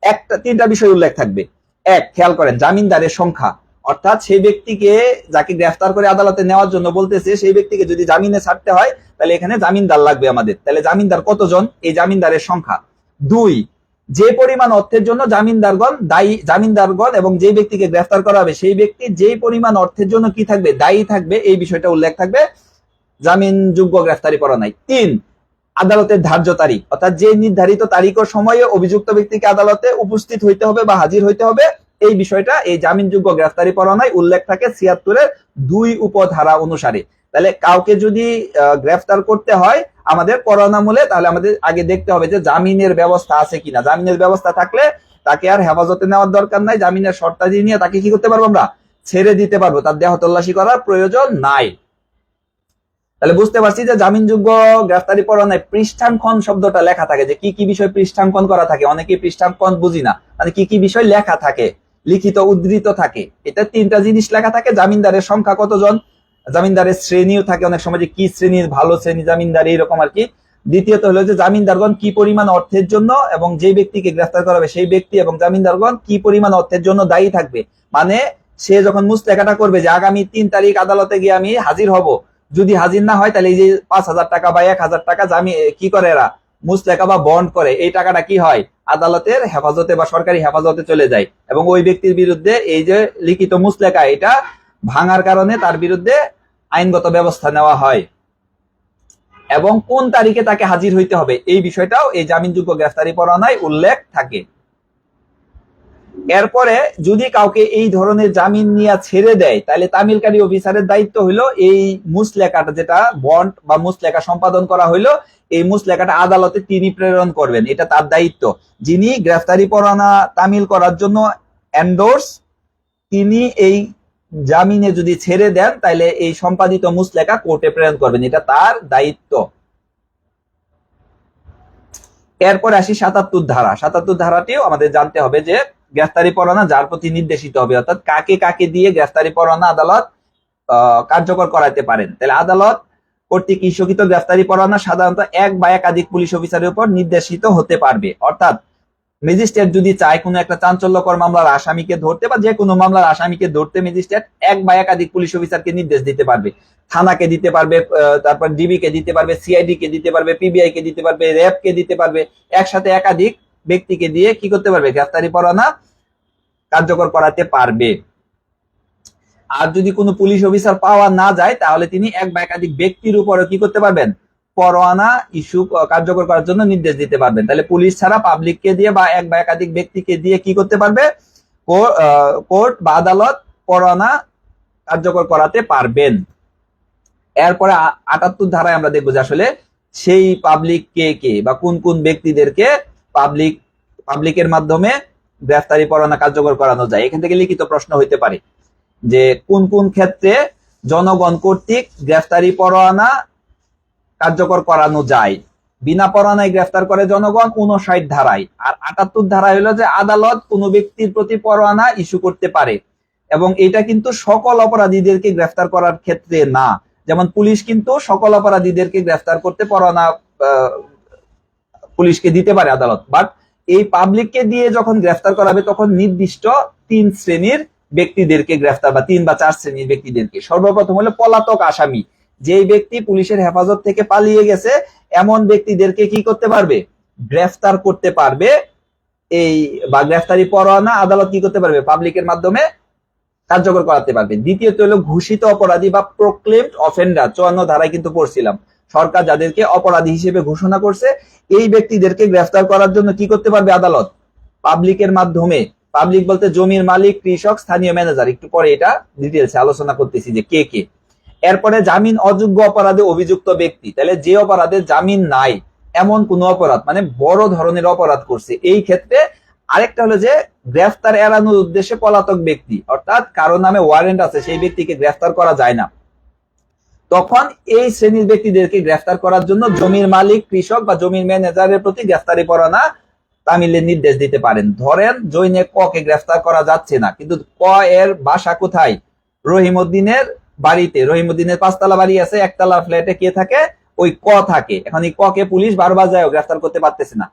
3টা বিষয় উল্লেখ থাকবে। 1, খেয়াল করেন, জামিনদারের সংখ্যা, অর্থাৎ সেই ব্যক্তিকে যাকে গ্রেফতার করে আদালতে নেওয়ার জন্য বলতেছে সেই ব্যক্তিকে যদি জামিনে ছাড়তে হয় তাহলে এখানে জামিনদার লাগবে আমাদের। তাহলে জামিনদার কতজন, এই জামিনদারের সংখ্যা। 2, যে পরিমাণ অর্থের জন্য জামিনদারগণ এবং যে ব্যক্তিকে গ্রেফতার করা হবে সেই ব্যক্তি যে পরিমাণ অর্থের জন্য কি থাকবে, দায়ী থাকবে, এই বিষয়টা উল্লেখ থাকবে জামিনযোগ্য গ্রেফতারি পরোয়ানায়। 3, আদালতের ধার্য তারিখ, অর্থাৎ যে নির্ধারিত তারিখ ও সময়ে অভিযুক্ত ব্যক্তিকে আদালতে উপস্থিত হইতে হবে বা হাজির হইতে হবে, এই বিষয়টা এই জামিনযোগ্য গ্রেফতারি পরোয়ানায় উল্লেখ থাকে 76-এর 2 উপধারা অনুসারে। তাহলে কাউকে যদি গ্রেফতার করতে হয় আমাদের পরোয়ানা মূলে, তাহলে আমাদের আগে দেখতে হবে যে জামিনের ব্যবস্থা আছে কিনা। জামিনের ব্যবস্থা থাকলে তাকে আর হেফাজতে নেওয়ার দরকার নাই, জামিনের শর্তাদি নিয়ে তাকে কি করতে পারবো, আমরা ছেড়ে দিতে পারবো, তার দেহ তল্লাশি করার প্রয়োজন নাই। তাহলে বুঝতে পারছি যে জামিনযোগ্য গ্রেফতারি পরোয়ানায় পৃষ্ঠাঙ্কন শব্দটা লেখা থাকে, যে কি কি বিষয় পৃষ্ঠাঙ্কন করা থাকে। অনেকে পৃষ্ঠাঙ্কন বুঝি না, মানে কি কি বিষয় লেখা থাকে, লিখিত উদ্ধৃত থাকে। এটা তিনটা জিনিস লেখা থাকে। জামিনদারের সংখ্যা কতজন, জামিনদারের শ্রেণীও থাকে অনেক সময়, যে কি শ্রেণীর ভালো শ্রেণী জামিনদার, এইরকম আর কি। দ্বিতীয়ত হলো যে জামিনদারগণ কি পরিমাণ অর্থের জন্য, এবং যে ব্যক্তিকে গ্রেফতার করা হবে সেই ব্যক্তি এবং জামিনদারগণ কি পরিমাণ অর্থের জন্য দায়ী থাকবে। মানে সে যখন মুস্তেকাটা করবে যে আগামী 3 তারিখ আদালতে গিয়ে আমি হাজির হব, যদি হাজির না হয় তাহলে এই যে 5,000 টাকা বা 1,000 টাকা জামিন কি করে এরা মুস্তেকা বা বন্ড করে, এই টাকাটা কি হয় আদালতের হেফাজতে বা সরকারি হেফাজতে চলে যায়, এবং ওই ব্যক্তির বিরুদ্ধে এই যে লিখিত মুস্তেকা এটা ভাঙার কারণে তার বিরুদ্ধে আইনগত ব্যবস্থা নেওয়া হয়। এবং কোন তারিখে তাকে হাজির হইতে হবে এই বিষয়টাও এই জামিনযোগ্য গ্রেফতারি পরোয়ানায় উল্লেখ থাকে। এরপরে যদি কাউকে এই ধরনের জামিন নিয়ে ছেড়ে দেয়, তাহলে তামিলকারী অফিসারের দায়িত্ব হইলো এই মুসলেখাটা, যেটা বন্ড বা মুসলেখা সম্পাদন করা হইলো, এই মুসলেখাটা আদালতে তিনি প্রেরণ করবেন, এটা তার দায়িত্ব। যিনি গ্রেফতারি পরোয়ানা তামিল করার জন্য এন্ডোর্স, তিনি এই জামিনে যদি ছেড়ে দেন তাহলে এই সম্পাদিত মুসলেখা কোর্টে প্রেরণ করবেন, এটা তার দায়িত্ব। এরপরে আসি ৭৭ ধারা। ৭৭ ধারাটিও আমাদের জানতে হবে যে গ্রেফতারি পরোয়ানা যার প্রতি নির্দেশিত হবে, অর্থাৎ কাকে কাকে দিয়ে গ্রেফতারি পরোয়ানা আদালত কার্যকর করাইতে পারেন। তাহলে আদালত কর্তৃক ইস্যুকৃত গ্রেফতারি পরোয়ানা সাধারণত এক বা একাধিক পুলিশ অফিসারের উপর নির্দেশিত হতে পারবে। অর্থাৎ ম্যাজিস্ট্রেট যদি চায় কোনো একটা চাঞ্চল্যকর মামলার আসামিকে ধরতে বা যে কোনো মামলার আসামিকে ধরতে, ম্যাজিস্ট্রেট এক বা একাধিক পুলিশ অফিসারকে নির্দেশ দিতে পারবে। থানাকে দিতে পারবে, তারপর ডিবি কে দিতে পারবে, সিআইডি কে দিতে পারবে, পিবিআই কে দিতে পারবে, র্যাব কে দিতে পারবে। একসাথে একাধিক ব্যক্তিকে দিয়ে কি করতে পারবে, গ্রেফতারি পরোয়ানা কার্যকর করাতে পারবে। আর যদি কোনো পুলিশ অফিসার পাওয়া না যায় তাহলে তিনি এক বা একাধিক ব্যক্তির উপরে কি করতে পারবেন, পরোয়ানা ইস্যু কার্যকর করার জন্য নির্দেশ দিতে পারবেন। তাহলে পুলিশ ছাড়া পাবলিককে দিয়ে বা এক বা একাধিক ব্যক্তিকে দিয়ে কি করতে পারবে, কোর্ট বা আদালত পরোয়ানা কার্যকর করাতে পারবেন। এরপরে ৭৮ ধারায় আমরা দেখবো যে আসলে সেই পাবলিক কে কে বা কোন কোন ব্যক্তিদেরকে পাবলিকের মাধ্যমে গ্রেফতারি পরোয়ানা কার্যকর করানো যায়। এখান থেকে লিখিত প্রশ্ন হইতে পারে যে কোন কোন ক্ষেত্রে জনগণ কর্তৃক গ্রেফতারি পরোয়ানা কার্যকর করানো যায়। বিনা পরোয়ানায় গ্রেফতার করে জনগণ ৫৯ ধারায়। আর ৭৮ ধারায় হলো যে আদালত কোনো ব্যক্তির প্রতি পরোয়ানা ইস্যু করতে পারে, এবং এটা কিন্তু সকল অপরাধীদেরকে গ্রেফতার করার ক্ষেত্রে না। যেমন পুলিশ কিন্তু সকল অপরাধীদেরকে গ্রেফতার করতে পরোয়ানা পুলিশকে দিতে পারে আদালত, বাট এই পাবলিককে দিয়ে যখন গ্রেফতার করাবে তখন নির্দিষ্ট ৩ শ্রেণীর ব্যক্তিদেরকে গ্রেফতার, বা ৩ বা ৪ শ্রেণীর ব্যক্তিদেরকে। সর্বপ্রথম হলো পলাতক আসামি, যেই ব্যক্তি পুলিশের হেফাজত থেকে পালিয়ে গেছে এমন ব্যক্তিদেরকে কি করতে পারবে, গ্রেফতার করতে পারবে। এই বা গ্রেফতারি পরোয়ানা আদালত কি করতে পারবে, পাবলিকের মাধ্যমে কার্যকর করাতে পারবে। দ্বিতীয়ত হলো ঘোষিত অপরাধী বা প্রোক্লেমড অফেন্ডার। ৫৪ ধারায় কিন্তু পড়ছিলাম, সরকার যাদেরকে অপরাধী হিসেবে ঘোষণা করছে এই ব্যক্তিদেরকে গ্রেফতার করার জন্য কি করতে পারবে আদালত, পাবলিকের মাধ্যমে। পাবলিক বলতে জমির মালিক, কৃষক, স্থানীয় ম্যানেজার, একটু পরে এটা ডিটেইলসে আলোচনা করতেছি যে কে কে। এরপরে জামিন অযোগ্য অপরাধে অভিযুক্ত ব্যক্তি, তাহলে যে অপরাধে জামিন নাই এমন কোন অপরাধ, মানে বড় ধরনের অপরাধ করছে, এই ক্ষেত্রে। আরেকটা হলো যে গ্রেফতার এড়ানোর উদ্দেশ্যে পলাতক ব্যক্তি, অর্থাৎ কারো নামে ওয়ারেন্ট আছে সেই ব্যক্তিকে গ্রেফতার করা যায় না, তখন এই শ্রেণীর ব্যক্তিদেরকে গ্রেফতার করার জন্য জমির মালিক, কৃষক বা জমির ম্যানেজারের প্রতি গ্রেফতারি পরোয়ানা তামিলের নির্দেশ দিতে পারেন। ধরেন জৈনে ক কে গ্রেফতার করা যাচ্ছে না, কিন্তু ক এর বাসা কোথায়, রহিমউদ্দিনের বাড়িতে। রহিমউদ্দিনের ৫ তলা বাড়ি আছে, ১ তলা ফ্ল্যাটে কে থাকে, ওই ক থাকে। এখন এই ক কে পুলিশ বারবার যায় গ্রেফতার করতে পারতেছে না,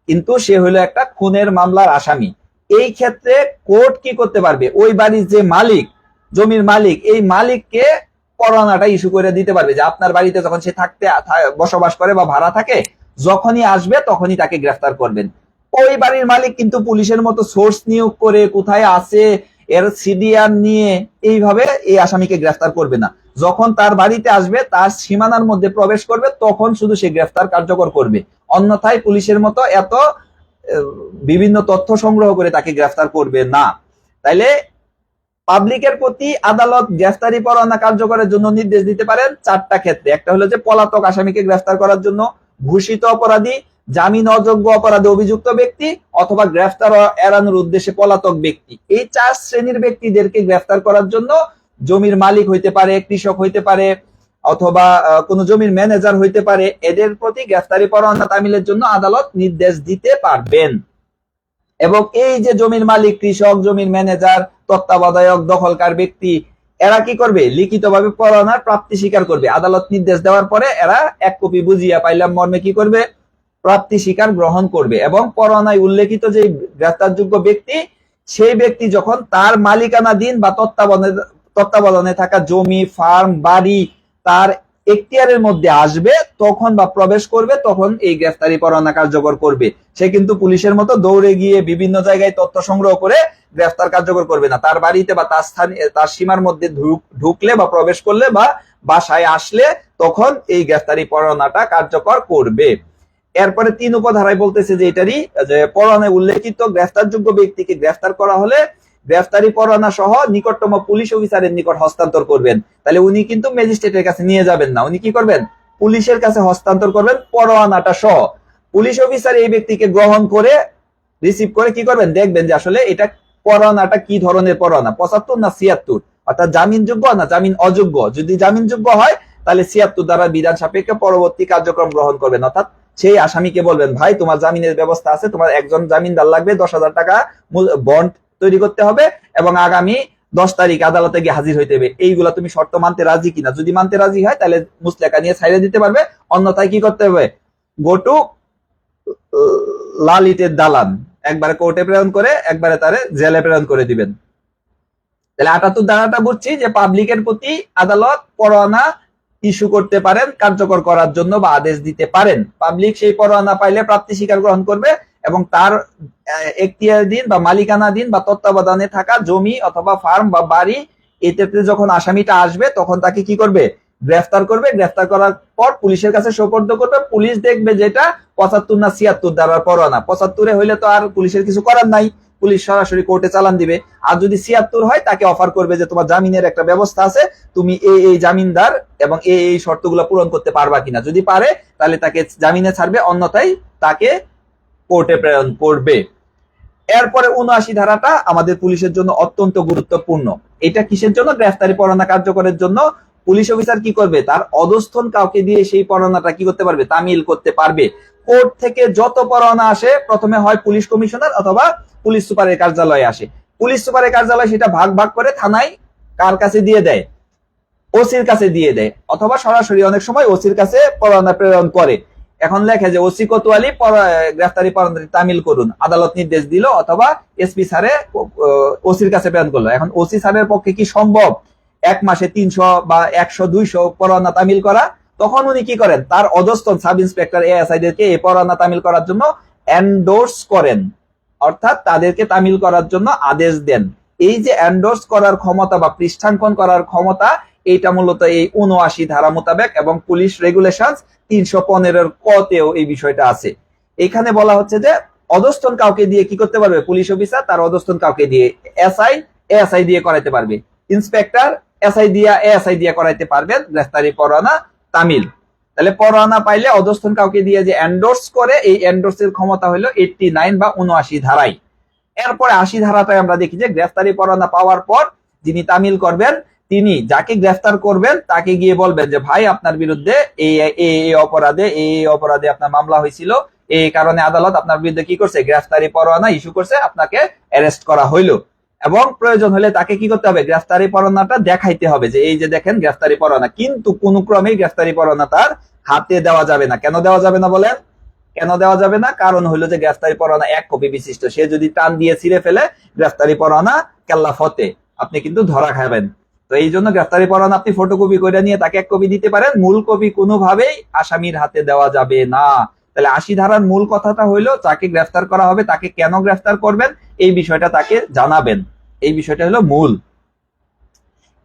কিন্তু সে হলো একটা খুনের মামলার আসামি। এই ক্ষেত্রে কোর্ট কি করতে পারবে, ওই বাড়ির যে মালিক, জমির মালিক, এই মালিককে পরোয়ানাটা ইস্যু করে দিতে পারবে যে আপনার বাড়িতে যখন সে বসবাস করে বা ভাড়া থাকে, যখনই আসবে তখনই তাকে গ্রেফতার করবেন। ওই বাড়ির মালিক কিন্তু পুলিশের মতো সোর্স নিয়োগ করে কোথায় আছে এর সিডিআর নিয়ে এইভাবে এই আসামিকে গ্রেফতার করবে না। যখন তার বাড়িতে আসবে, তার সীমানার মধ্যে প্রবেশ করবে, তখন শুধু সে গ্রেফতার কার্যকর করবে। অন্যথায় পুলিশের মতো এত বিভিন্ন তথ্য সংগ্রহ করে তাকে গ্রেফতার করবে না। তাইলে পাবলিকের প্রতি আদালত গ্রেফতারি পরোয়ানা কার্যকরের জন্য নির্দেশ দিতে পারেন ৪টা ক্ষেত্রে। একটা হলো যে পলাতক আসামিকে গ্রেফতার করার জন্য, ঘোষিত অপরাধী, জামিন অযোগ্য অপরাধে অভিযুক্ত ব্যক্তি অথবা গ্রেফতার এড়ানোর উদ্দেশ্যে পলাতক ব্যক্তি। এই 4 শ্রেণীর ব্যক্তিদেরকে গ্রেফতার করার জন্য জমির মালিক হইতে পারে, কৃষক হইতে পারে, অথবা কোন জমির ম্যানেজার হইতে পারে, এদের প্রতি গ্রেফতারি পরোয়ানা তামিলের জন্য আদালত নির্দেশ দিতে পারবেন। এবং এই যে জমির মালিক, কৃষক, জমির ম্যানেজার, তত্ত্বাবধায়ক, দখলকার ব্যক্তি, এরা কি করবে? লিখিতভাবে পরোয়ানার প্রাপ্তি স্বীকার করবে। আদালত নির্দেশ দেওয়ার পরে এরা 1 কপি বুঝিয়া পাইলাম মর্মে কি করবে? প্রাপ্তি স্বীকার গ্রহণ করবে। এবং পরোয়ানায় উল্লেখিত যে গ্রেফতারযোগ্য ব্যক্তি, সেই ব্যক্তি যখন তার মালিকানাধীন বা তত্ত্বাবধানে থাকা জমি, ফার্ম, বাড়ি তার এখতিয়ারের মধ্যে আসবে তখন বা প্রবেশ করবে, তখন এই গ্রেফতারি পরোয়ানা কার্যকর করবে। সে কিন্তু পুলিশের মতো দৌড়ে গিয়ে বিভিন্ন জায়গায় তথ্য সংগ্রহ করে গ্রেফতার কার্যকর করবে না। তার বাড়িতে বা তার স্থানে, তার সীমার মধ্যে ঢুকলে বা প্রবেশ করলে বা বাসায় আসলে তখন এই গ্রেফতারি পরোয়ানাটা কার্যকর করবে। এরপরে 3 উপধারায় বলতেছে যে এটারই যে পরোয়ানায় উল্লেখিত গ্রেফতারযোগ্য ব্যক্তিকে গ্রেফতার করা হলে গ্রেফতারি পরোয়ানা সহ নিকটতম পুলিশ অফিসারের নিকট হস্তান্তর করবেন। তাহলে উনি কিন্তু ম্যাজিস্ট্রেটের কাছে নিয়ে যাবেন না, উনি কি করবেন? পুলিশের কাছে হস্তান্তর করবেন পরোয়ানাটা সহ। পুলিশ অফিসার এই ব্যক্তিকে গ্রহণ করে, রিসিভ করে কি করবেন? দেখবেন যে আসলে এটা পরোয়ানাটা কি ধরনের পরোয়ানা, 75 না 76, অর্থাৎ জামিনযোগ্য না জামিন অযোগ্য। যদি জামিনযোগ্য হয় তাহলে 76 দ্বারা বিধান সাপেক্ষে পরবর্তী কার্যক্রম গ্রহণ করবেন। অর্থাৎ সেই আসামিকে বলবেন, ভাই তোমার জামিনের ব্যবস্থা আছে, তোমার একজন জামিনদার লাগবে, 10,000 টাকা বন্ড তৈরি করতে হবে এবং আগামী 10 তারিখ আদালতে গিয়ে হাজির হইতে হবে। এইগুলা তুমি শর্ত মানতে রাজি কিনা? যদি মানতে রাজি হয় তাহলে মুসলেকা নিয়ে ছাইড়ে দিতে পারবে, অন্যথায় কি করতে হবে? গো টু লালিতের দালান, একবারে কোর্টে প্রেরণ করে একবারে তারে জেলে প্রেরণ করে দিবেন। তাহলে 78 ধারাটা বুঝছি যে পাবলিকের প্রতি আদালত পরোয়ানা ইস্যু করতে পারেন কার্যকর করার জন্য বা আদেশ দিতে পারেন। পাবলিক সেই পরোয়ানা পাইলে প্রাপ্তি স্বীকার গ্রহণ করবে এবং তার এখতিয়ারাধীন বা মালিকানাধীন বা তত্ত্বাবধানে থাকা জমি অথবা ফার্ম বা বাড়ি, এটাতে যখন আসামিটা আসবে তখন তাকে কি করবে? গ্রেফতার করবে। গ্রেফতার করার পর পুলিশের কাছে সোপর্দ করবে। পুলিশ দেখবে যেটা 75 না 76 ধারার পরোয়ানা। 75-এ হইলে তো আর পুলিশের কিছু করার নাই, পুলিশ সরাসরি কোর্টে চালান দিবে। আর যদি 76 হয় তাকে অফার করবে যে তোমার জামিনের একটা ব্যবস্থা আছে, তুমি এই জামিনদার এবং এই শর্তগুলো পূরণ করতে পারবা কিনা। যদি পারে তাহলে তাকে জামিনে ছাড়বে, অন্যথায় তাকে কোর্টে প্রেরণ করবে। এরপরে 79 ধারাটা আমাদের পুলিশের জন্য অত্যন্ত গুরুত্বপূর্ণ। এটা কিসের জন্য? গ্রেফতারি পরোয়ানা কার্যকরের জন্য। পুলিশ অফিসার কি করবে? তার অধস্থন কাউকে দিয়ে সেই পরোয়ানাটা কি করতে পারবে? তামিল করতে পারবে। কোর্ট থেকে যত পরোয়ানা আসে প্রথমে হয় পুলিশ কমিশনার অথবা পুলিশ সুপারের কার্যালয়ে আসে। পুলিশ সুপারের কার্যালয় সেটা ভাগ ভাগ করে থানায় কার কাছে দিয়ে দেয়? ওসির কাছে দিয়ে দেয়, অথবা সরাসরি অনেক সময় ওসির কাছে পরোয়ানা প্রেরণ করে। এখন লেখে যে ওসি কোতোয়ালি গ্রেফতারি পরোয়ানা তামিল করুন, আদালত নির্দেশ দিল, অথবা এসপি স্যারে ওসির কাছে প্রেরণ করলো। এখন ওসি স্যারের পক্ষে কি সম্ভব 1 মাসে 300 বা 100 200 পরোয়ানা তামিল করা? তখন উনি কি করেন? তার অধস্তন সাব ইন্সপেক্টর এএসআই দেরকে এই পরোয়ানা তামিল করার জন্য এন্ডোর্স করেন, অর্থাৎ তাদেরকে তামিল করার জন্য আদেশ দেন। এই যে এন্ডোর্স করার ক্ষমতা বা পৃষ্ঠাঙ্কন করার ক্ষমতা, এইটা মূলত এই 79 ধারা মোতাবেক এবং পুলিশ রেগুলেশন 315-এর কতেও এই বিষয়টা আছে। এখানে বলা হচ্ছে যে অধস্তন কাউকে দিয়ে কি করতে পারবে? পুলিশ অফিসার তার অধস্তন কাউকে দিয়ে, এএসআই দিয়ে করাইতে পারবে, ইন্সপেক্টর এএসআই দিয়ে করাইতে পারবেন গ্রেফতারি পরোয়ানা তামিল। তাহলে পরোয়ানা পাইলে অধস্তন কাউকে দিয়ে যে এন্ডোর্স করে, এই এন্ডোর্সের ক্ষমতা হলো 89 বা 79 ধারায়। এরপরে 80 ধারাটায় আমরা দেখি যে গ্রেফতারি পরোয়ানা পাওয়ার পর যিনি তামিল করবেন, তিনি যাকে গ্রেফতার করবেন তাকে গিয়ে বলবেন যে ভাই আপনার বিরুদ্ধে এই অপরাধে আপনার মামলা হয়েছিল, এই কারণে আদালত আপনার বিরুদ্ধে কি করছে? গ্রেফতারি পরোয়ানা ইস্যু করছে, আপনাকে অ্যারেস্ট করা হইলো। এবং প্রয়োজন হলে তাকে কি করতে হবে? গ্রেফতারি পরোয়ানাটা দেখাইতে হবে যে এই যে দেখেন গ্রেফতারি পরোয়ানা। কিন্তু কোনো ক্রমেই গ্রেফতারি পরোয়ানা তার হাতে দেওয়া যাবে না। কেন দেওয়া যাবে না বলেন? কেন দেওয়া যাবে না? কারণ হলো যে গ্রেফতারি পরোয়ানা 1 কপি বিশিষ্ট। সে যদি টান দিয়ে ছিঁড়ে ফেলে গ্রেফতারি পরোয়ানা কেল্লাফতে, আপনি কিন্তু ধরা খাবেন। তো এই জন্য গ্রেফতারি পরোয়ানা আপনি ফটোকপি করে নিয়ে তাকে 1 কপি দিতে পারেন, মূল কপি কোনোভাবেই আসামির হাতে দেওয়া যাবে না। তাহলে 80 ধারার মূল কথাটা হইলো যাকে গ্রেফতার করা হবে তাকে কেন গ্রেফতার করবেন এই বিষয়টা তাকে জানাবেন, এই বিষয়টা হলো মূল।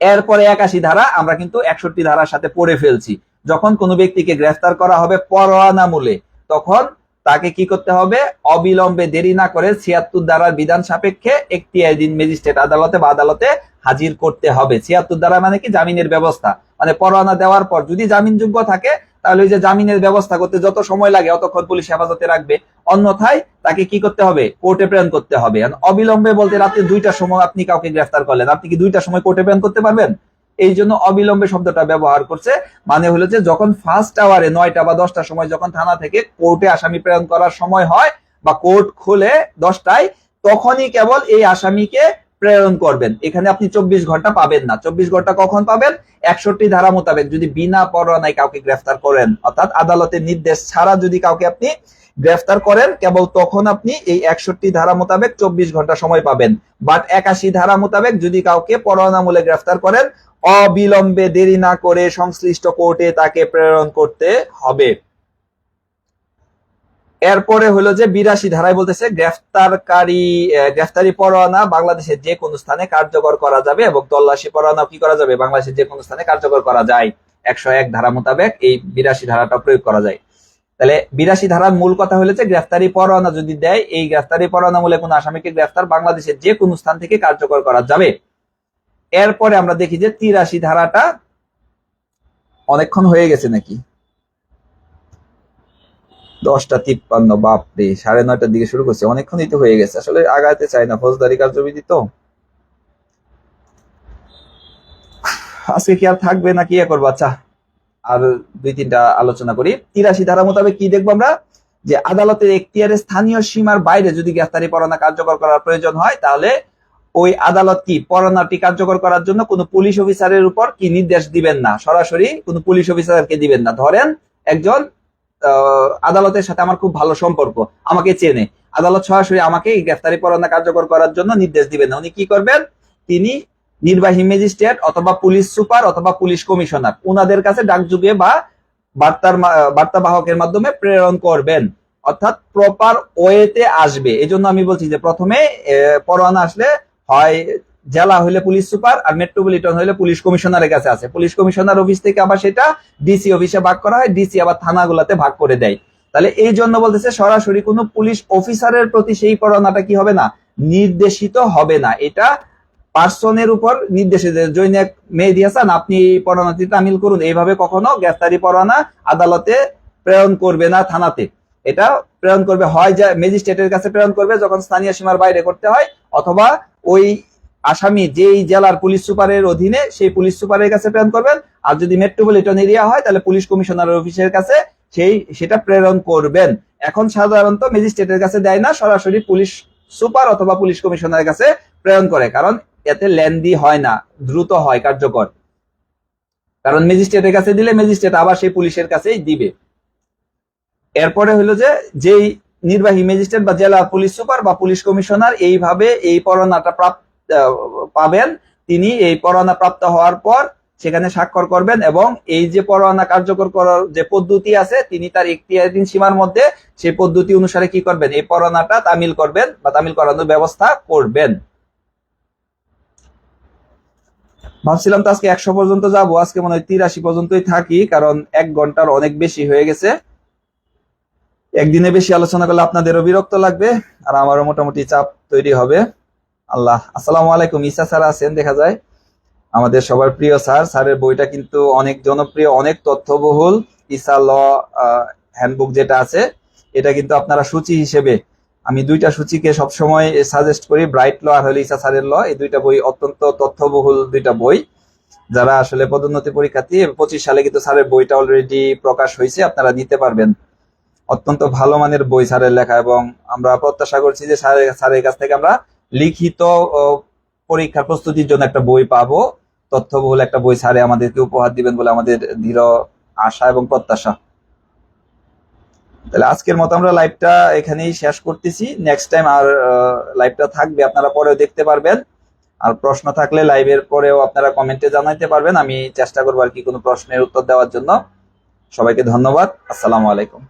এরপরে 81 ধারা আমরা কিন্তু 61 ধারার সাথে পড়ে ফেলছি। যখন কোনো ব্যক্তিকে গ্রেফতার করা হবে পরোয়ানা মূলে, তখন তাকে কি করতে হবে? অবিলম্বে দেরি না করে 76 ধারার বিধান সাপেক্ষে এখতিয়ারাধীন ম্যাজিস্ট্রেট আদালতে বা আদালতে হাজির করতে হবে। 76 ধারা মানে কি? জামিনের ব্যবস্থা। মানে পরোয়ানা দেওয়ার পর যদি জামিনযোগ্য থাকে তাহলে ওই যে জামিনের ব্যবস্থা করতে যত সময় লাগে অতক্ষণ পুলিশ হেফাজতে রাখবে, অন্যথায় তাকে কি করতে হবে, কোর্টে প্রেরণ করতে হবে। অবিলম্বে বলতে রাতে 2টার সময় আপনি কাউকে গ্রেফতার করলেন, আপনি কি 2টার সময় কোর্টে প্রেরণ করতে পারবেন? এই জন্য অবিলম্বে শব্দটা ব্যবহার করছে। মানে হলো যে যখন ফার্স্ট আওয়ারে 9টা বা 10টার সময় যখন থানা থেকে কোর্টে আসামি প্রেরণ করার সময় হয় বা কোর্ট খুলে 10টায়, তখনই কেবল এই আসামিকে প্রেরণ করবেন। এখানে আপনি 24 ঘন্টা পাবেন না। 24 ঘন্টা কখন পাবেন? 61 ধারা মোতাবেক যদি বিনা পরোয়ানায় কাউকে গ্রেফতার করেন, অর্থাৎ আদালতের নির্দেশ ছাড়া যদি কাউকে আপনি গ্রেফতার করেন, কেবল তখন আপনি এই 61 ধারা মোতাবেক 24 ঘন্টা সময় পাবেন। বাট 81 ধারা মোতাবেক যদি কাউকে পরোয়ানামূলক গ্রেফতার করেন, অবিলম্বে দেরি না করে সংশ্লিষ্ট কোর্টে তাকে প্রেরণ করতে হবে। এরপরে হলো যে 82 ধারায় বলতেছে গ্রেফতারি পরোয়ানা বাংলাদেশের যে কোনো স্থানে কার্যকর করা যাবে এবং তল্লাশি পরোয়ানা কি করা যাবে, বাংলাদেশের যে কোনো স্থানে কার্যকর করা যায়। 101 ধারা মোতাবেক এই 82 ধারাটা প্রয়োগ করা যায়। তাহলে 82 ধারার মূল কথা হলো যে গ্রেফতারি পরোয়ানা যদি দেয়, এই গ্রেফতারি পরোয়ানা মূলে কোনো আসামিকে গ্রেফতার বাংলাদেশের যে কোনো স্থান থেকে কার্যকর করা যাবে। এরপরে আমরা দেখি যে 83 ধারাটা অনেকক্ষণ হয়ে গেছে নাকি, 10:53, বাপরে 9:30টার দিকে শুরু করছে, অনেকক্ষণই তো হয়ে গেছে। আসলে আগাতে চাই না, ফৌজদারি কার্যবিধি তো। আজকে কি আর থাকবে না কি করবো? আচ্ছা, আর 2-3টা আলোচনা করি। 83 ধারা মোতাবেক কি দেখবো আমরা, যে আদালতের এখতিয়ারে স্থানীয় সীমার বাইরে যদি গ্রেফতারি পরোয়ানা কার্যকর করার প্রয়োজন হয়, তাহলে ওই আদালত কি পরোয়ানাটি কার্যকর করার জন্য কোনো পুলিশ অফিসারের উপর কি নির্দেশ দিবেন না, সরাসরি কোনো পুলিশ অফিসারকে দিবেন না। ধরেন একজন আদালতের সাথে আমার খুব ভালো সম্পর্ক, আমাকে চেনে, আদালত সরাসরি আমাকে গ্রেফতারি পরোয়ানা কার্যকর করার জন্য নির্দেশ দিবেন না। উনি কি করবেন, তিনি নির্বাহী ম্যাজিস্ট্রেট অথবা পুলিশ সুপার অথবা পুলিশ কমিশনার, উনাদের কাছে ডাকযোগে বা বার্তাবাহকের মাধ্যমে প্রেরণ করবেন, অর্থাৎ প্রপার ওয়েতে আসবে। এই জন্য আমি বলছি যে প্রথমে পরোয়ানা আসলে হয় জেলা হইলে পুলিশ সুপার, আর মেট্রোপলিটন হইলে পুলিশ কমিশনারের কাছে আছে। পুলিশ কমিশনার অফিস থেকে আবার সেটা ডিসি অফিসে ভাগ করা হয়, ডিসি আবার থানাগুলোতে ভাগ করে দেয়। তাহলে এই জন্য বলতেছে সরাসরি কোনো পুলিশ অফিসারের প্রতি সেই পরোয়ানাটা কি হবে না, নির্দেশিত হবে না। এটা পার্সনের উপর নির্দেশিত। জৈনেক মেহেদী হাসান, আপনি পরোয়ানাটি তামিল করুন, এইভাবে কখনো গ্রেফতারি পরোয়ানা আদালতে প্রেরণ করবে না থানাতে। এটা প্রেরণ করবে হয় যে ম্যাজিস্ট্রেটের কাছে প্রেরণ করবে যখন স্থানীয় সীমার বাইরে করতে হয়, অথবা ওই আসামি যেই জেলার পুলিশ সুপারের অধীনে সেই পুলিশ সুপারের কাছে প্রেরণ করবেন। আর যদি মেট্রোপলিটন এরিয়া হয় তাহলে পুলিশ কমিশনারের অফিসের কাছে সেটা প্রেরণ করবেন। এখন সাধারণত ম্যাজিস্ট্রেটের কাছে দেয় না, সরাসরি পুলিশ সুপার অথবা পুলিশ কমিশনারের কাছে প্রেরণ করে, কারণ এতে লেন্দি হয় না, দ্রুত হয় কার্যকর। কারণ ম্যাজিস্ট্রেটের কাছে দিলে ম্যাজিস্ট্রেট আবার সেই পুলিশের কাছেই দিবে। এরপরে হলো যে যেই নির্বাহী ম্যাজিস্ট্রেট বা জেলা পুলিশ সুপার বা পুলিশ কমিশনার এইভাবে এই পরোয়ানাটা পাবেন, তিনি এই পরোয়ানা প্রাপ্ত হওয়ার পর সেখানে স্বাক্ষর করবেন এবং এই যে পরোয়ানা কার্যকর করার যে পদ্ধতি আছে তিনি তার এখতিয়ারাধীন সীমার মধ্যে সেই পদ্ধতি অনুসারে কি করবেন, এই পরোয়ানাটা তামিল করবেন বা তামিল করানোর ব্যবস্থা করবেন। ভাবছিলাম তো আজকে 100 পর্যন্ত যাবো, আজকে মনে হয় 83 পর্যন্তই থাকি, কারণ 1 ঘন্টার অনেক বেশি হয়ে গেছে। একদিনে বেশি আলোচনা করলে আপনাদেরও বিরক্ত লাগবে আর আমারও মোটামুটি চাপ তৈরি হবে। আল্লাহ। আসসালামু আলাইকুম। ঈসা স্যার আছেন দেখা যায়, আমাদের সবার প্রিয় স্যার। স্যারের বইটা কিন্তু অনেক জনপ্রিয়, অনেক তথ্যবহুল। ঈসা ল হ্যান্ডবুক যেটা আছে, এটা কিন্তু আপনারা সূচি হিসেবে, আমি 2টা সূচিকে সবসময় সাজেস্ট করি, ব্রাইট ল আর হলো ঈসা স্যারের ল। এই 2টা বই অত্যন্ত তথ্যবহুল 2টা বই। যারা আসলে পদোন্নতি পরীক্ষার্থী, 25 সালে কিন্তু স্যারের বইটা অলরেডি প্রকাশ হয়েছে, আপনারা নিতে পারবেন। অত্যন্ত ভালো মানের বই স্যারের লেখা, এবং আমরা প্রত্যাশা করছি যে স্যারের কাছ থেকে আমরা লিখিত পরীক্ষার প্রস্তুতির জন্য একটা বই পাবো, তথ্যবহুল একটা বই স্যারে আমাদেরকে উপহার দিবেন বলে আমাদের দৃঢ় আশা এবং প্রত্যাশা। তাহলে আজকের মতো আমরা লাইভটা এখানেই শেষ করতেছি। নেক্সট টাইম আর লাইভটা থাকবে, আপনারা পরেও দেখতে পারবেন। আর প্রশ্ন থাকলে লাইভের পরেও আপনারা কমেন্টে জানাইতে পারবেন, আমি চেষ্টা করবো আর কি কোনো প্রশ্নের উত্তর দেওয়ার জন্য। সবাইকে ধন্যবাদ। আসসালামু আলাইকুম।